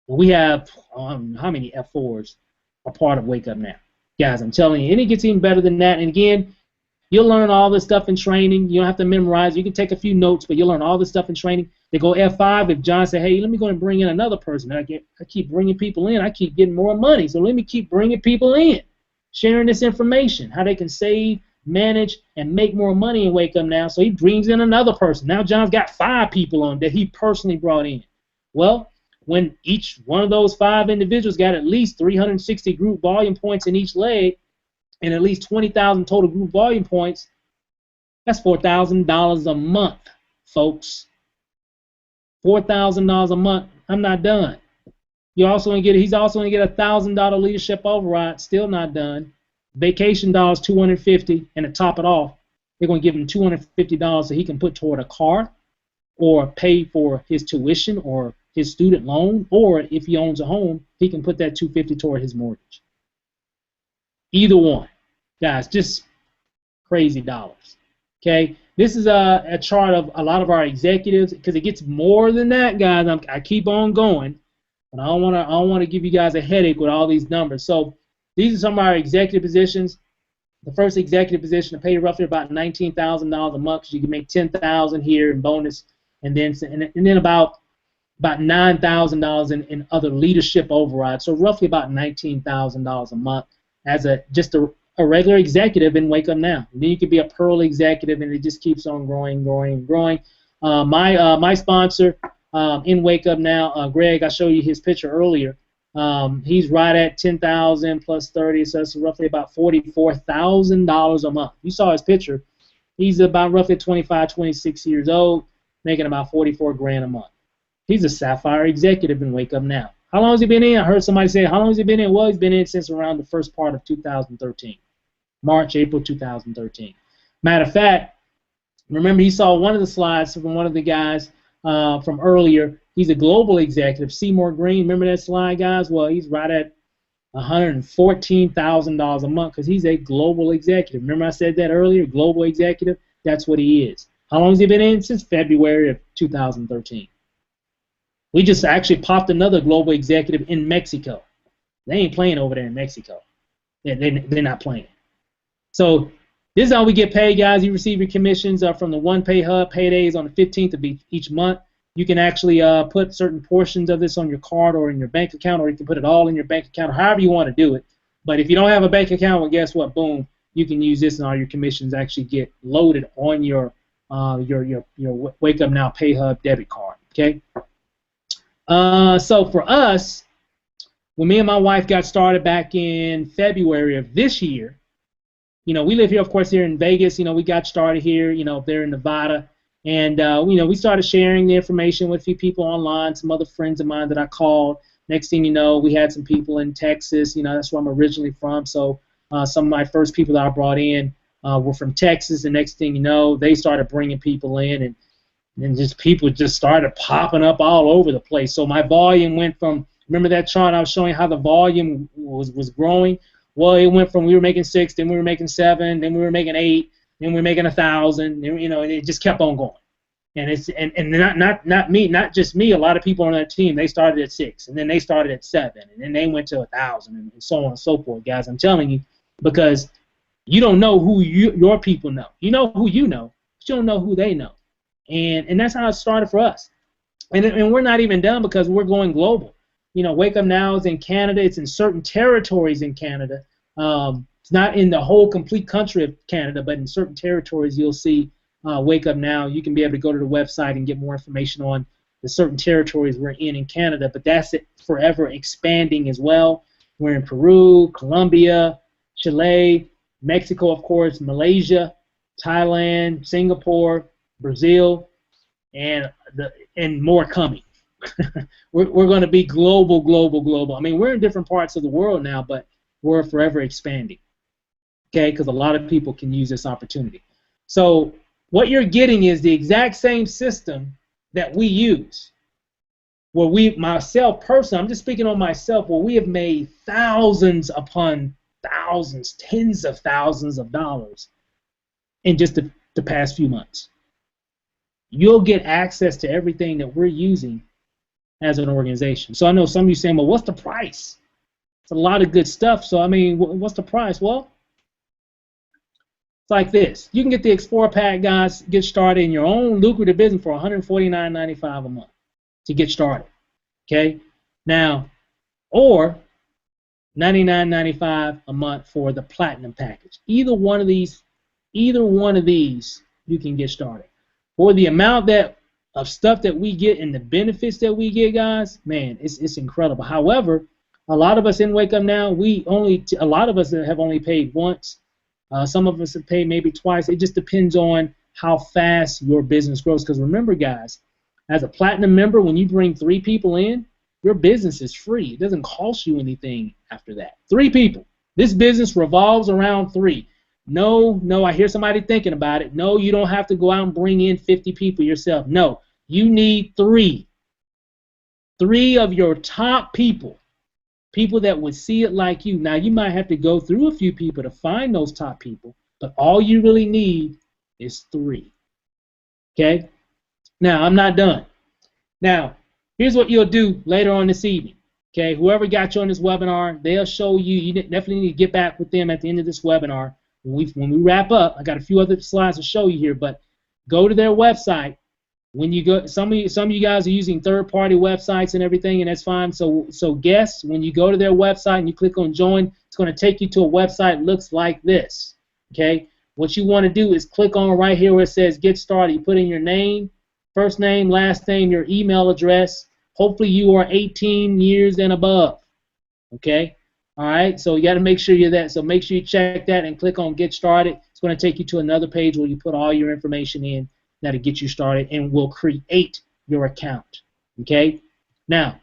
We have how many F4s are part of Wake Up Now, guys? I'm telling you, and it gets even better than that. And again, you'll learn all this stuff in training. You don't have to memorize. You can take a few notes, but you'll learn all this stuff in training. They go F5 if John said, hey, let me go and bring in another person. I keep bringing people in. I keep getting more money, so let me keep bringing people in, sharing this information, how they can save, manage, and make more money in Wake Up Now. So he brings in another person. Now John's got 5 people on that he personally brought in. Well, when each one of those 5 individuals got at least 360 group volume points in each leg and at least 20,000 total group volume points, that's $4,000 a month, folks. $4,000 a month. I'm not done. He's also going to get $1,000 leadership override. Still not done. Vacation dollars, $250, and to top it off, they're going to give him $250 so he can put toward a car or pay for his tuition or his student loan, or if he owns a home, he can put that $250 toward his mortgage. Either one. Guys, just crazy dollars. Okay? This is a chart of a lot of our executives, because it gets more than that, guys. I keep on going, but I don't want to give you guys a headache with all these numbers. So these are some of our executive positions. The first executive position to pay roughly about $19,000 a month, because you can make $10,000 here in bonus, and then about $9,000 in other leadership overrides. So roughly about $19,000 a month as just a regular executive in Wake Up Now. And then you could be a Pearl executive, and it just keeps on growing, growing, growing. My sponsor in Wake Up Now, Greg, I showed you his picture earlier. He's right at $10,000 plus 30, so that's roughly about $44,000 a month. You saw his picture. He's about roughly 25, 26 years old, making about $44,000 a month. He's a Sapphire executive in Wake Up Now. How long has he been in? I heard somebody say, how long has he been in? Well, he's been in since around the first part of 2013, March, April 2013. Matter of fact, remember he saw one of the slides from one of the guys from earlier. He's a global executive, Seymour Green. Remember that slide, guys? Well, he's right at $114,000 a month because he's a global executive. Remember I said that earlier, global executive? That's what he is. How long has he been in? Since February of 2013. We just actually popped another global executive in Mexico. They ain't playing over there in Mexico. They're not playing. So this is how we get paid, guys. You receive your commissions from the OnePay Hub. Paydays on the 15th of each month. You can actually put certain portions of this on your card or in your bank account, or you can put it all in your bank account, however you want to do it. But if you don't have a bank account, well, guess what? Boom, you can use this, and all your commissions actually get loaded on your Wake Up Now Pay Hub debit card. Okay. So for us, when me and my wife got started back in February of this year, we live here, of course, here in Vegas. We got started here, there in Nevada. And, we started sharing the information with a few people online, some other friends of mine that I called. Next thing you know, we had some people in Texas. That's where I'm originally from. So some of my first people that I brought in were from Texas. And next thing you know, they started bringing people in. And and just people just started popping up all over the place. So my volume went from, remember that chart I was showing how the volume was growing? Well, it went from we were making 6, then we were making 7, then we were making 8, then we were making 1,000, you know, and it just kept on going. And it's and not me, not just me. A lot of people on that team, they started at 6, and then they started at 7, and then they went to 1,000, and so on and so forth, guys. I'm telling you, because you don't know who your people know. You know who you know, but you don't know who they know. And that's how it started for us. And we're not even done because we're going global. You know, Wake Up Now is in Canada. It's in certain territories in Canada. It's not in the whole complete country of Canada, but in certain territories you'll see Wake Up Now. You can be able to go to the website and get more information on the certain territories we're in Canada. But that's it, forever expanding as well. We're in Peru, Colombia, Chile, Mexico, of course, Malaysia, Thailand, Singapore, Brazil, and more coming. we're going to be global. I mean, we're in different parts of the world now, but we're forever expanding. Okay, because a lot of people can use this opportunity. So what you're getting is the exact same system that we use. Where myself personally, I'm just speaking on myself, where we have made thousands upon thousands, tens of thousands of dollars in just the past few months. You'll get access to everything that we're using as an organization. So I know some of you saying, well, what's the price? It's a lot of good stuff. So, I mean, what's the price? Well, it's like this. You can get the Explorer Pack, guys, get started in your own lucrative business for $149.95 a month to get started. Okay? Now, or $99.95 a month for the Platinum package. Either one of these, you can get started. For the amount of stuff that we get and the benefits that we get, guys, man, it's incredible. However, a lot of us in Wake Up Now, a lot of us have only paid once. Some of us have paid maybe twice. It just depends on how fast your business grows. Because remember, guys, as a Platinum member, when you bring 3 people in, your business is free. It doesn't cost you anything after that. 3 people. This business revolves around 3. No, I hear somebody thinking about it. No, you don't have to go out and bring in 50 people yourself. No, you need 3. 3 of your top people that would see it like you. Now, you might have to go through a few people to find those top people, but all you really need is 3. Okay? Now, I'm not done. Now, here's what you'll do later on this evening. Okay? Whoever got you on this webinar, they'll show you. You definitely need to get back with them at the end of this webinar. When we wrap up, I got a few other slides to show you here, but go to their website. When you go, some of you guys are using third-party websites and everything, and that's fine. So guests, when you go to their website and you click on join, it's going to take you to a website that looks like this. Okay? What you want to do is click on right here where it says get started. You put in your name, first name, last name, your email address. Hopefully you are 18 years and above. Okay? All right, so you got to make sure you're that. So make sure you check that and click on Get Started. It's going to take you to another page where you put all your information in that'll get you started and will create your account. Okay? Now,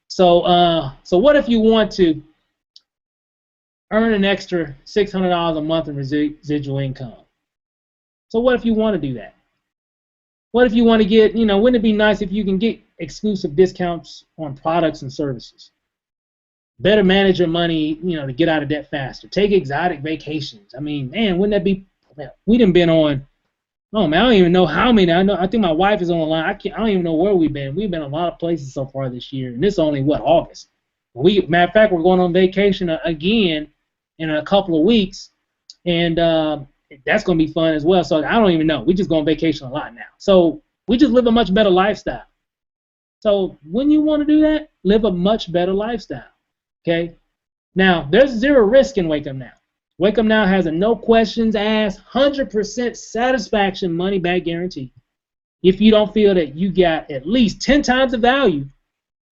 so what if you want to earn an extra $600 a month in residual income? So what if you want to do that? What if you want to get, wouldn't it be nice if you can get exclusive discounts on products and services? Better manage your money, to get out of debt faster. Take exotic vacations. I mean, man, wouldn't that be? We done been on. Oh man, I don't even know how many. I think my wife is on the line. I don't even know where we've been. We've been a lot of places so far this year, and it's only August. Matter of fact, we're going on vacation again in a couple of weeks, and that's going to be fun as well. So I don't even know. We just go on vacation a lot now. So we just live a much better lifestyle. So when you want to do that, live a much better lifestyle. Okay? Now, there's 0 risk in Wake Up Now. Wake Up Now has a no questions asked, 100% satisfaction money back guarantee if you don't feel that you got at least 10 times the value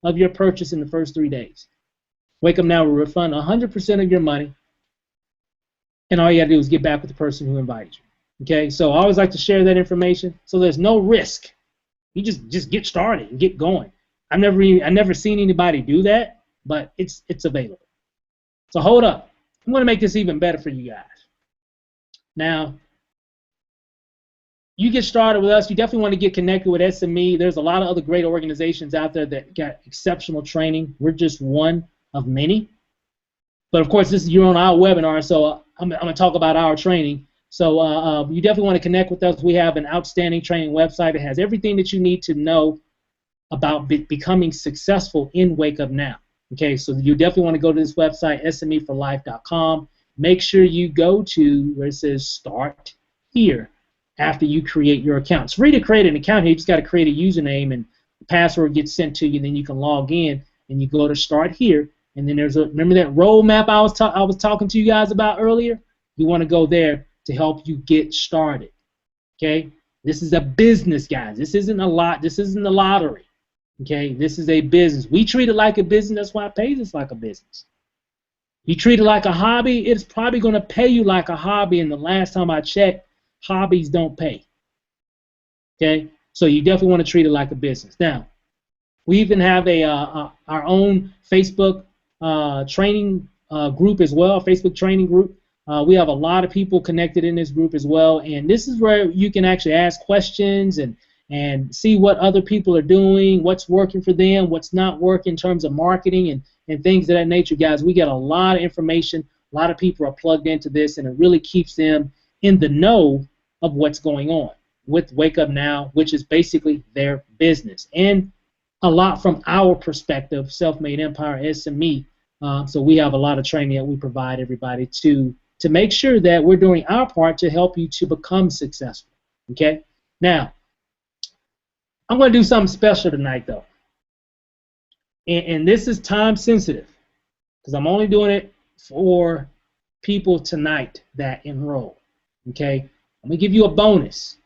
of your purchase in the first 3 days. Wake Up Now will refund 100% of your money, and all you got to do is get back with the person who invited you. Okay? So I always like to share that information so there's no risk. You just get started and get going. I've never seen anybody do that, but it's available. So hold up. I'm going to make this even better for you guys. Now, you get started with us, you definitely want to get connected with SME. There's a lot of other great organizations out there that got exceptional training. We're just one of many. But of course, you're on our webinar, so I'm going to talk about our training. So you definitely want to connect with us. We have an outstanding training website. It has everything that you need to know about becoming successful in Wake Up Now. Okay, so you definitely want to go to this website, SMEforlife.com. Make sure you go to where it says Start Here after you create your account. It's free to create an account here. You just got to create a username, and the password gets sent to you. Then you can log in, and you go to Start Here. And then remember that roadmap I was talking to you guys about earlier? You want to go there to help you get started. Okay? This is a business, guys. This isn't the lottery. Okay? This is a business. We treat it like a business. That's why it pays us like a business. You treat it like a hobby, it's probably going to pay you like a hobby. And the last time I checked, hobbies don't pay. Okay? So you definitely want to treat it like a business. Now, we even have our own Facebook training group as well, Facebook training group. We have a lot of people connected in this group as well, and this is where you can actually ask questions and see what other people are doing, what's working for them, what's not working in terms of marketing and things of that nature. Guys, we get a lot of information. A lot of people are plugged into this, and it really keeps them in the know of what's going on with Wake Up Now, which is basically their business. And a lot from our perspective, Self-Made Empire, SME. So we have a lot of training that we provide everybody to make sure that we're doing our part to help you to become successful. Okay? Now, I'm going to do something special tonight, though. And this is time sensitive because I'm only doing it for people tonight that enroll. Okay? I'm going to give you a bonus.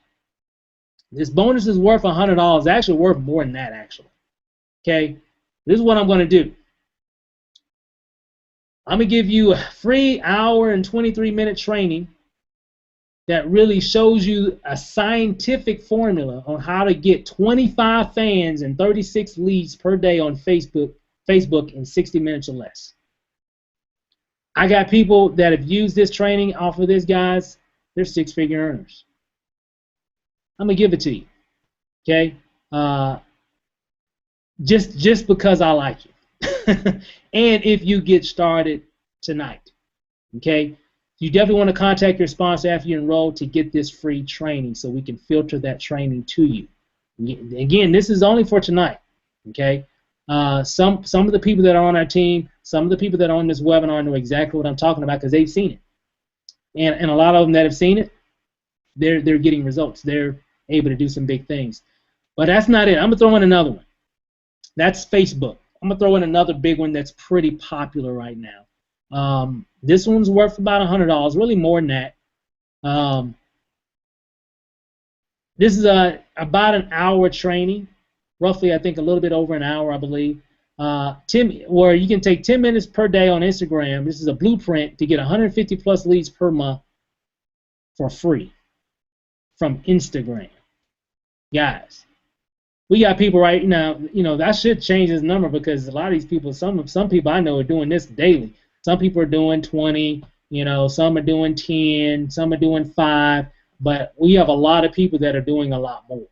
This bonus is worth $100. It's actually worth more than that, actually. Okay? This is what I'm going to do. I'm going to give you a free hour and 23-minute training that really shows you a scientific formula on how to get 25 fans and 36 leads per day on Facebook in 60 minutes or less. I got people that have used this training off of this, guys. They're six-figure earners. I'm going to give it to you. Okay? Just because I like you. And if you get started tonight, okay, you definitely want to contact your sponsor after you enroll to get this free training so we can filter that training to you. Again, this is only for tonight, okay? Some of the people that are on our team, some of the people that are on this webinar know exactly what I'm talking about because they've seen it. And a lot of them that have seen it, they're getting results. They're able to do some big things. But that's not it. I'm going to throw in another one. That's Facebook. I'm going to throw in another big one that's pretty popular right now. This one's worth about $100, really more than that. This is about an hour training, roughly I think a little bit over an hour, I believe, where you can take 10 minutes per day on Instagram. This is a blueprint to get 150 plus leads per month for free from Instagram. Guys, we got people right now, that should change this number because a lot of these people, some people I know are doing this daily. Some people are doing 20, some are doing 10, some are doing 5, but we have a lot of people that are doing a lot more.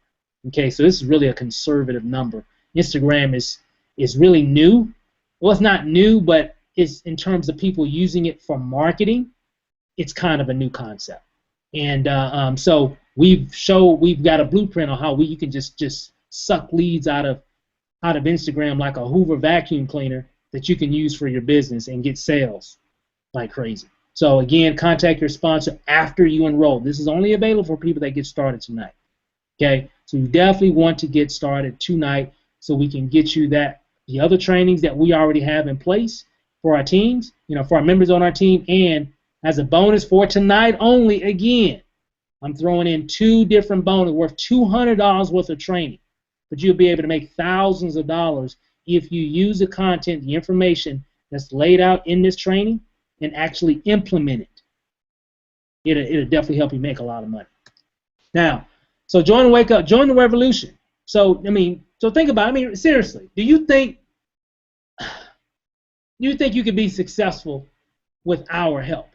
Okay, so this is really a conservative number. Instagram is really new. Well, it's not new, but it's in terms of people using it for marketing, it's kind of a new concept. And so we've got a blueprint on how you can just suck leads out of Instagram like a Hoover vacuum cleaner that you can use for your business and get sales like crazy. So again, contact your sponsor after you enroll. This is only available for people that get started tonight. Okay, so you definitely want to get started tonight so we can get you the other trainings that we already have in place for our teams, for our members on our team, and as a bonus for tonight only, again, I'm throwing in 2 different bonuses worth $200 worth of training. But you'll be able to make thousands of dollars if you use the content, the information that's laid out in this training and actually implement it. It'll definitely help you make a lot of money. Now, so join Wake Up, join the revolution. So think about it. Seriously, do you think you could be successful with our help?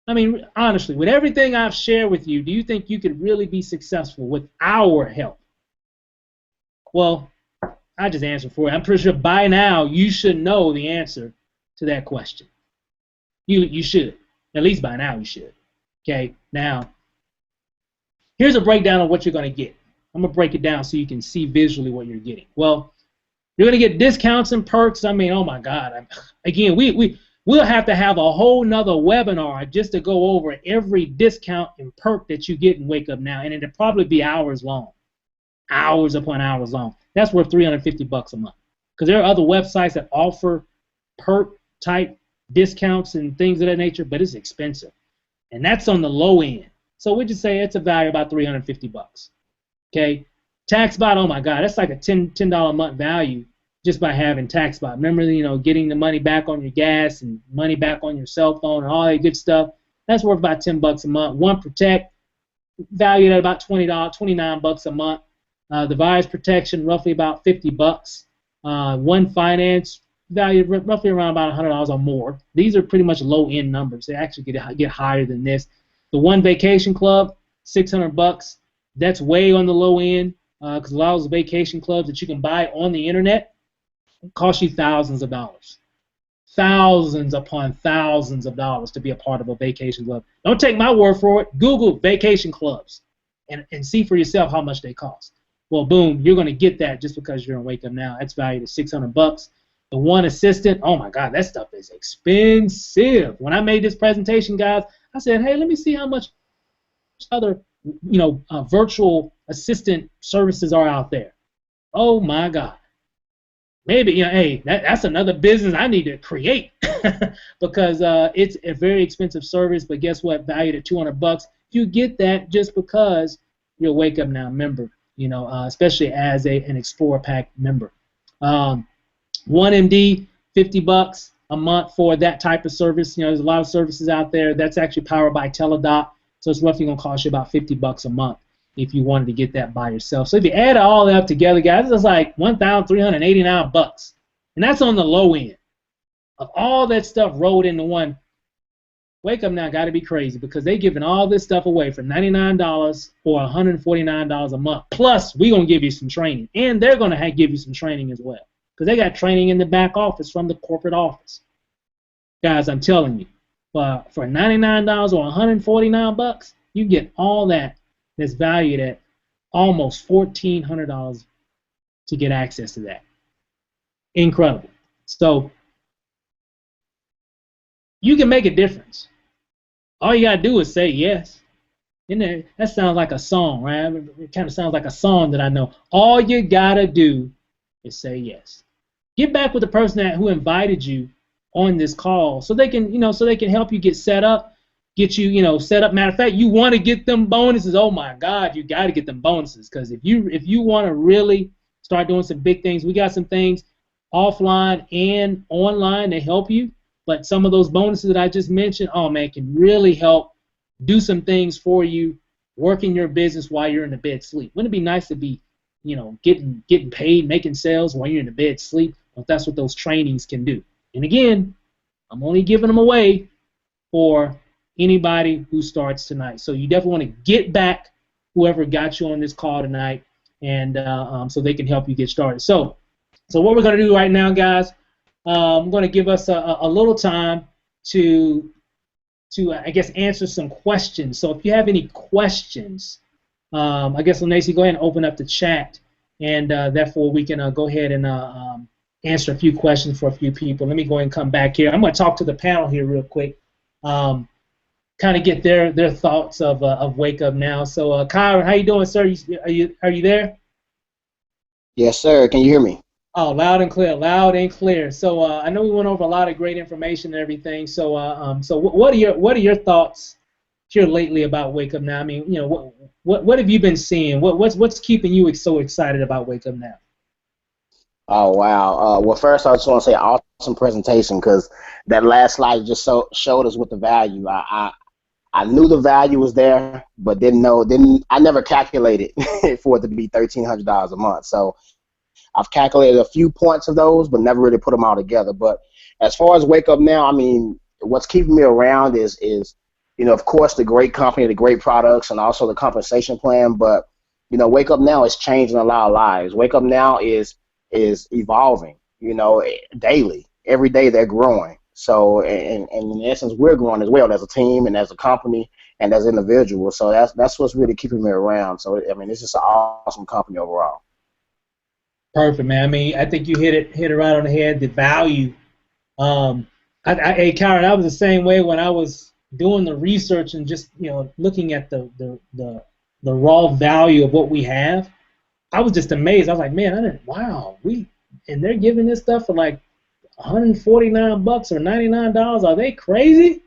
I mean, honestly, with everything I've shared with you, do you think you could really be successful with our help? Well, I just answered for you. I'm pretty sure by now you should know the answer to that question. You should. At least by now you should. Okay, now, here's a breakdown of what you're going to get. I'm going to break it down so you can see visually what you're getting. Well, you're going to get discounts and perks. I mean, oh my God. Again, we'll have to have a whole nother webinar just to go over every discount and perk that you get in Wake Up Now, and it'll probably be hours long. Hours upon hours long. That's worth $350 a month. Because there are other websites that offer perk type discounts and things of that nature, but it's expensive. And that's on the low end. So we just say it's a value about $350. Okay? TaxBot, oh my God, that's like a $10 a month value just by having TaxBot. Remember, getting the money back on your gas and money back on your cell phone and all that good stuff. That's worth about $10 a month. One Protect, valued at about $29 a month. The virus protection, roughly about $50. One Finance, valued roughly around about $100 or more. These are pretty much low-end numbers. They actually get higher than this. The One Vacation Club, $600. That's way on the low end because a lot of those vacation clubs that you can buy on the internet cost you thousands of dollars. Thousands upon thousands of dollars to be a part of a vacation club. Don't take my word for it. Google vacation clubs and see for yourself how much they cost. Well, boom, you're going to get that just because you're in Wake Up Now. That's valued at $600. The One Assistant, oh my God, that stuff is expensive. When I made this presentation, guys, I said, hey, let me see how much other virtual assistant services are out there. Oh my God. Maybe, hey, that's another business I need to create because it's a very expensive service, but guess what? Valued at $200. You get that just because you're a Wake Up Now member, especially as an Explorer Pack member. 1MD, $50 a month for that type of service. There's a lot of services out there. That's actually powered by Teladoc, so it's roughly going to cost you about $50 a month if you wanted to get that by yourself. So if you add all that up together, guys, it's like $1,389, and that's on the low end of all that stuff rolled into one. Wake Up Now got to be crazy because they're giving all this stuff away for $99 or $149 a month. Plus, we're going to give you some training, and they're going to give you some training as well because they got training in the back office from the corporate office. Guys, I'm telling you, for $99 or $149, you get all that. That's valued at almost $1,400 to get access to that. Incredible. So you can make a difference. All you gotta do is say yes. That sounds like a song, right? It kind of sounds like a song that I know. All you gotta do is say yes. Get back with the person who invited you on this call, so they can, help you get set up. Get you, set up. Matter of fact, you want to get them bonuses. Oh my God, you got to get them bonuses because if you want to really start doing some big things, we got some things offline and online to help you. But some of those bonuses that I just mentioned, oh man, can really help do some things for you, working your business while you're in the bed sleep. Wouldn't it be nice to be, getting paid, making sales while you're in the bed sleep? Well, that's what those trainings can do. And again, I'm only giving them away for anybody who starts tonight. So you definitely want to get back whoever got you on this call tonight, and so they can help you get started. So what we're going to do right now, guys, I'm going to give us a little time to I guess answer some questions. So if you have any questions, I guess Lanacy, go ahead and open up the chat, and therefore we can go ahead and answer a few questions for a few people. Let me go ahead and come back here. I'm going to talk to the panel here real quick. Kind of get their thoughts of Wake Up Now. So, Kyron, how you doing, sir? Are you there? Yes, sir. Can you hear me? Oh, loud and clear, loud and clear. So, I know we went over a lot of great information and everything. So, so what are your thoughts here lately about Wake Up Now? I mean, what have you been seeing? What's keeping you so excited about Wake Up Now? Oh, wow. Well, first, I just want to say awesome presentation because that last slide just showed us what the value. I knew the value was there, but I never calculated for it to be $1,300 a month. So I've calculated a few points of those, but never really put them all together. But as far as Wake Up Now, I mean, what's keeping me around is of course, the great company, the great products, and also the compensation plan. But Wake Up Now is changing a lot of lives. Wake Up Now is evolving. Daily, every day they're growing. So, and in essence, we're growing as well as a team and as a company and as individuals. So that's what's really keeping me around. So, I mean, it's just an awesome company overall. Perfect, man. I mean, I think you hit it right on the head. The value. Hey, Karen, I was the same way when I was doing the research and just looking at the raw value of what we have. I was just amazed. I was like, man, wow, and they're giving this stuff for like $149 or $99. Are they crazy?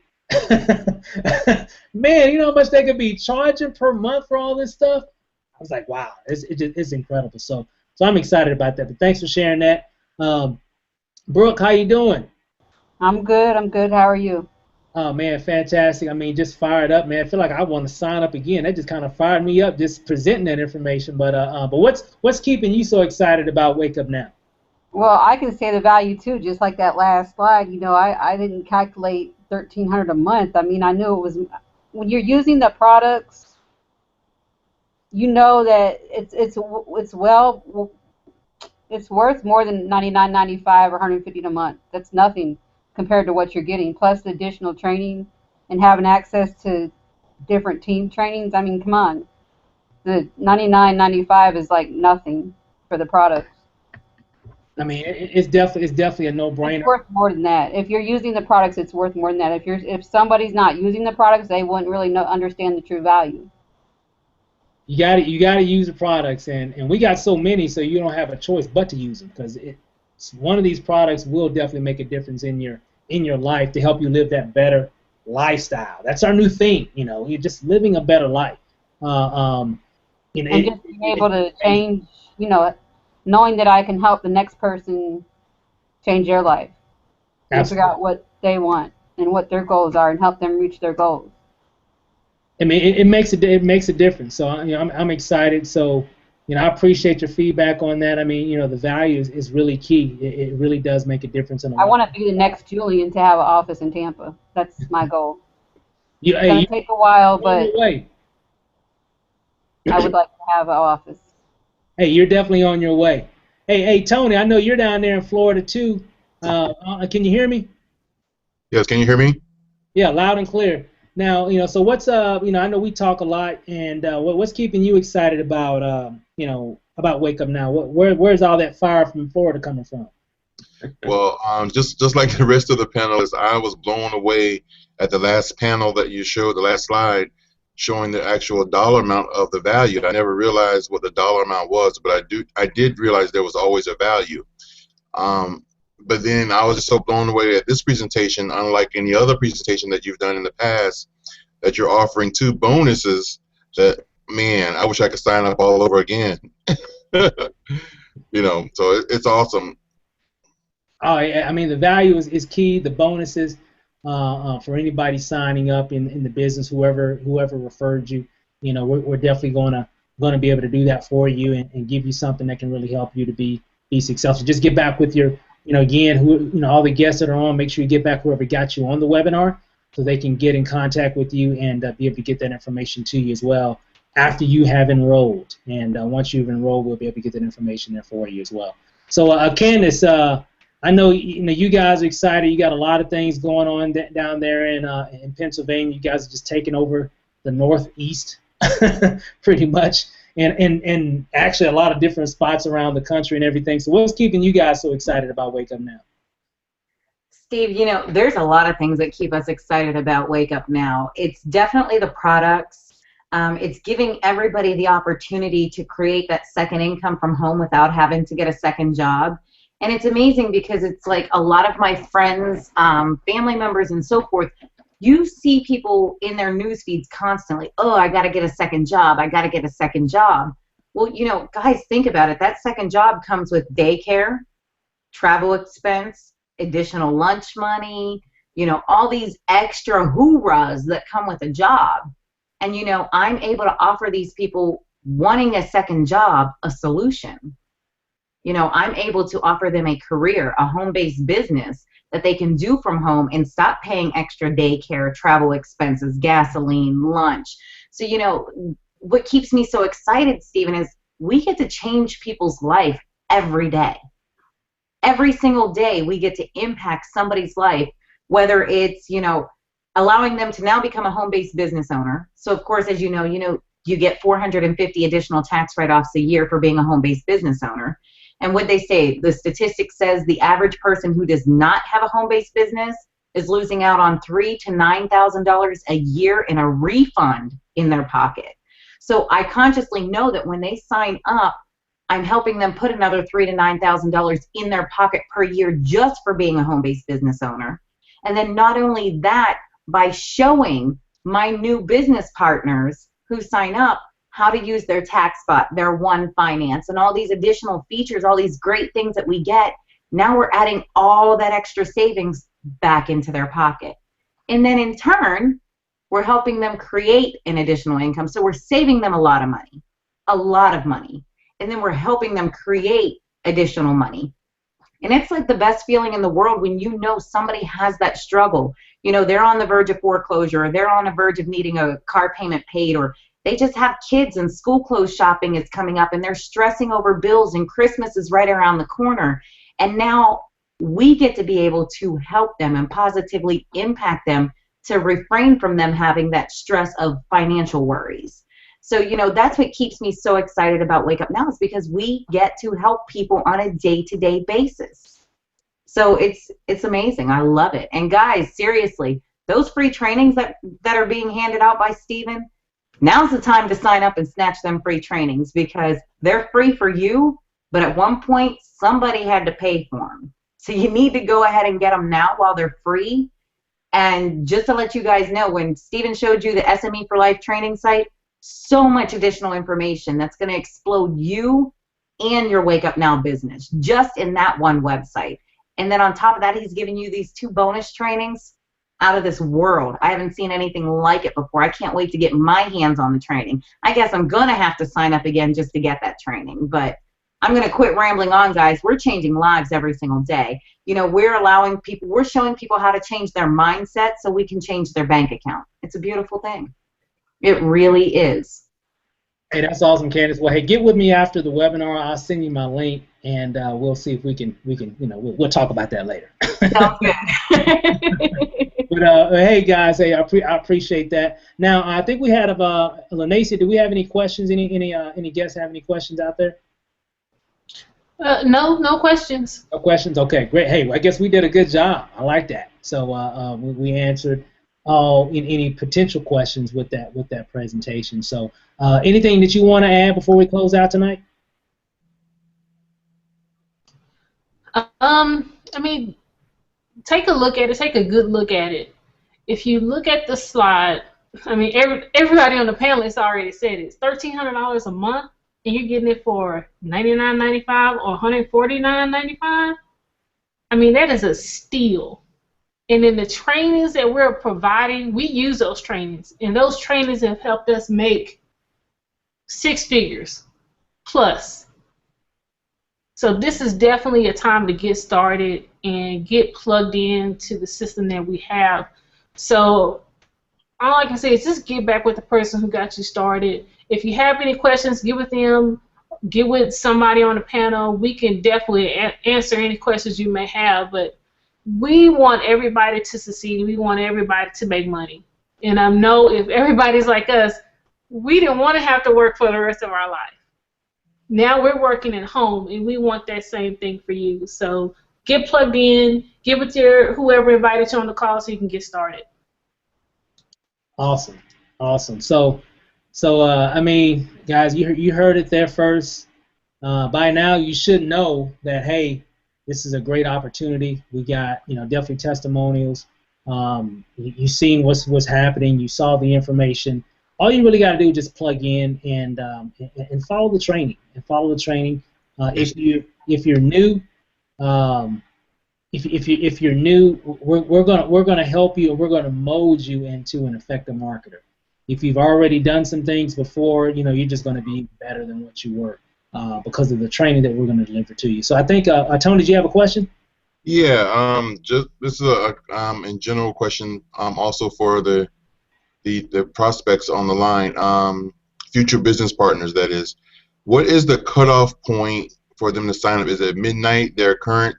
Man, you know how much they could be charging per month for all this stuff? I was like, wow, it's incredible. So I'm excited about that. But thanks for sharing that. Brooke, how you doing? I'm good. How are you? Oh, man, fantastic. I mean, just fired up, man. I feel like I want to sign up again. That just kind of fired me up just presenting that information. But what's keeping you so excited about Wake Up Now? Well, I can say the value too, just like that last slide. I didn't calculate $1,300 a month. I mean, I knew it was when you're using the products, that it's worth more than $99.95 or $150 a month. That's nothing compared to what you're getting, plus the additional training and having access to different team trainings. I mean, come on. The $99.95 is like nothing for the products. I mean, it's definitely a no-brainer. It's worth more than that. If you're using the products, it's worth more than that. If somebody's not using the products, they wouldn't really understand the true value. You got to use the products, and we got so many, so you don't have a choice but to use them, because one of these products will definitely make a difference in your life to help you live that better lifestyle. That's our new thing, you're just living a better life. And just being able to change, knowing that I can help the next person change their life and figure out what they want and what their goals are and help them reach their goals. I mean, it makes a difference. So I'm excited. So I appreciate your feedback on that. I mean, the value is really key. It really does make a difference in a lot. I want to be the next Julian to have an office in Tampa. That's my goal. It's going to take a while, but I would like to have an office. Hey, you're definitely on your way. Hey, Tony, I know you're down there in Florida too. Can you hear me? Yes, can you hear me? Yeah, loud and clear. Now, so what's I know we talk a lot, and what's keeping you excited about about Wake Up Now? Where's all that fire from Florida coming from? Well, just like the rest of the panelists, I was blown away at the last panel that you showed, the last slide, showing the actual dollar amount of the value. I never realized what the dollar amount was, but I did realize there was always a value. But then I was just so blown away at this presentation, unlike any other presentation that you've done in the past, that you're offering 2 bonuses that, man, I wish I could sign up all over again. So it's awesome. Oh, yeah, I mean, the value is key. The bonuses for anybody signing up in the business, whoever referred you, we're definitely going to be able to do that for you and give you something that can really help you to be successful. Just get back with your, again, all the guests that are on. Make sure you get back whoever got you on the webinar, so they can get in contact with you and be able to get that information to you as well after you have enrolled. And once you've enrolled, we'll be able to get that information there for you as well. So, Candace, I know you guys are excited. You got a lot of things going on down there in Pennsylvania. You guys are just taking over the Northeast, pretty much, and actually a lot of different spots around the country and everything. So, what's keeping you guys so excited about Wake Up Now? Steve, there's a lot of things that keep us excited about Wake Up Now. It's definitely the products. It's giving everybody the opportunity to create that second income from home without having to get a second job. And it's amazing because it's like a lot of my friends, family members, and so forth, you see people in their news feeds constantly, oh, I got to get a second job. I got to get a second job. Well, guys, think about it. That second job comes with daycare, travel expense, additional lunch money, all these extra hoorahs that come with a job. And, I'm able to offer these people wanting a second job a solution. I'm able to offer them a career, a home-based business that they can do from home and stop paying extra daycare, travel expenses, gasoline, lunch. So, you know, what keeps me so excited, Stephen, is we get to change people's life every day. Every single day we get to impact somebody's life, whether it's, you know, allowing them to now become a home-based business owner. So, of course, as you know, you get 450 additional tax write-offs a year for being a home-based business owner. And what they say, the statistic says the average person who does not have a home-based business is losing out on $3,000 to $9,000 a year in a refund in their pocket. So I consciously know that when they sign up, I'm helping them put another $3,000 to $9,000 in their pocket per year just for being a home-based business owner. And then not only that, by showing my new business partners who sign up how to use their TaxBot, their One Finance, and all these additional features, all these great things that we get, now we're adding all that extra savings back into their pocket. And then in turn, we're helping them create an additional income. So we're saving them a lot of money, and then we're helping them create additional money. And it's like the best feeling in the world when you know somebody has that struggle. You know, they're on the verge of foreclosure, or they're on the verge of needing a car payment paid, or they just have kids and school clothes shopping is coming up and they're stressing over bills and Christmas is right around the corner. And now we get to be able to help them and positively impact them to refrain from them having that stress of financial worries. So, you know, that's what keeps me so excited about Wake Up Now, is because we get to help people on a day-to-day basis. So it's amazing. I love it. And guys, seriously, those free trainings that are being handed out by Stephen, now's the time to sign up and snatch them free trainings, because they're free for you, but at one point somebody had to pay for them. So you need to go ahead and get them now while they're free. And just to let you guys know, when Stephen showed you the SME for Life training site, so much additional information that's going to explode you and your Wake Up Now business just in that one website. And then on top of that, he's giving you these 2 bonus trainings out of this world. I haven't seen anything like it before. I can't wait to get my hands on the training. I guess I'm going to have to sign up again just to get that training. But I'm going to quit rambling on, guys. We're changing lives every single day. You know, we're showing people how to change their mindset so we can change their bank account. It's a beautiful thing. It really is. Hey, that's awesome, Candace. Well, hey, get with me after the webinar. I'll send you my link, and we'll see if we can, you know, we'll talk about that later. Sounds good. But hey, guys, hey, I appreciate that. Now, I think we had Lanacia. Do we have any questions? Any guests have any questions out there? No questions. No questions. Okay, great. Hey, I guess we did a good job. I like that. So we answered any potential questions with that presentation. So anything that you want to add before we close out tonight? I mean, take a look at it. Take a good look at it. If you look at the slide, I mean, everybody on the panel has already said it. It's $1,300 a month, and you're getting it for $99.95 or $149.95. I mean, that is a steal. And then the trainings that we're providing, we use those trainings, and those trainings have helped us make 6 figures plus. So this is definitely a time to get started and get plugged into the system that we have. So all I can say is just get back with the person who got you started. If you have any questions, get with them, get with somebody on the panel. We can definitely answer any questions you may have, but we want everybody to succeed. We want everybody to make money. And I know if everybody's like us, we didn't want to have to work for the rest of our life. Now we're working at home, and we want that same thing for you. So get plugged in, get with whoever invited you on the call so you can get started. Awesome, awesome. So I mean, guys, you heard it there first. By now, you should know that, hey, this is a great opportunity. We got, you know, definitely testimonials. You've seen what's happening. You saw the information. All you really got to do is just plug in and follow the training. If you're new, if you're new, we're gonna help you, and we're gonna mold you into an effective marketer. If you've already done some things before, you know, you're just gonna be better than what you were because of the training that we're gonna deliver to you. So I think, Tony, did you have a question? Yeah, just this is a in general question, also for the prospects on the line, future business partners, that is. What is the cutoff point for them to sign up? Is it midnight, their current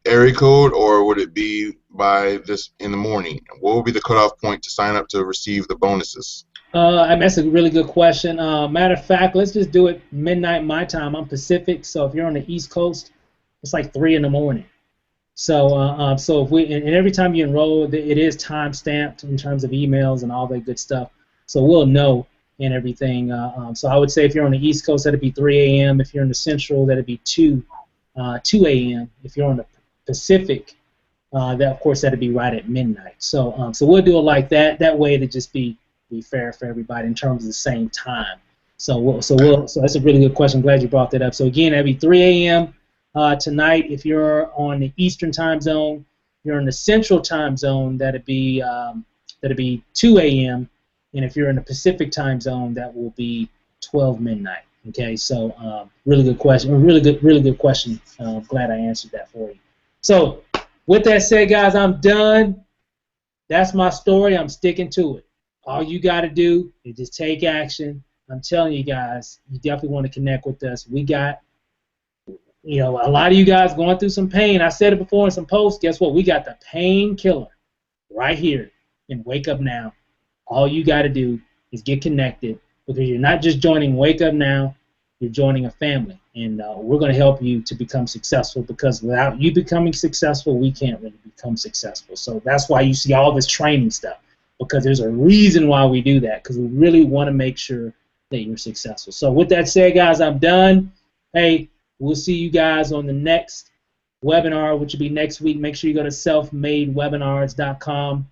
area code, or would it be by this in the morning? What would be the cutoff point to sign up to receive the bonuses? That's a really good question. Matter of fact, let's just do it midnight my time. I'm Pacific, so if you're on the East Coast, it's like 3 in the morning. So if we and every time you enroll, it is time stamped in terms of emails and all that good stuff. So we'll know and everything. So I would say if you're on the East Coast, that'd be 3 a.m. If you're in the Central, that'd be 2 a.m. If you're on the Pacific, that of course that'd be right at midnight. So we'll do it like that. That way to just be fair for everybody in terms of the same time. So that's a really good question. I'm glad you brought that up. So again, that'd be 3 a.m. Tonight. If you're on the Eastern time zone, you're in the Central time zone, that'd be 2 a.m. And if you're in the Pacific time zone, that will be 12 midnight. Okay, so really good question. Really good question. Glad I answered that for you. So with that said, guys, I'm done. That's my story. I'm sticking to it. All you got to do is just take action. I'm telling you guys, you definitely want to connect with us. We got, a lot of you guys going through some pain. I said it before in some posts. Guess what? We got the painkiller right here in Wake Up Now. All you got to do is get connected, because you're not just joining Wake Up Now, you're joining a family. And we're going to help you to become successful, because without you becoming successful, we can't really become successful. So that's why you see all this training stuff, because there's a reason why we do that, because we really want to make sure that you're successful. So with that said, guys, I'm done. Hey, we'll see you guys on the next webinar, which will be next week. Make sure you go to selfmadewebinars.com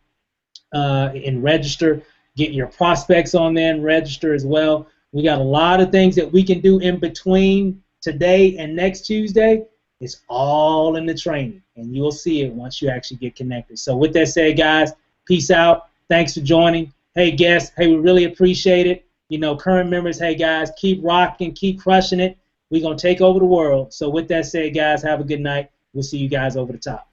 and register. Get your prospects on there and register as well. We got a lot of things that we can do in between today and next Tuesday. It's all in the training, and you'll see it once you actually get connected. So with that said, guys, peace out. Thanks for joining. Hey, guests, hey, we really appreciate it. Current members, hey, guys, keep rocking, keep crushing it. We're going to take over the world. So with that said, guys, have a good night. We'll see you guys over the top.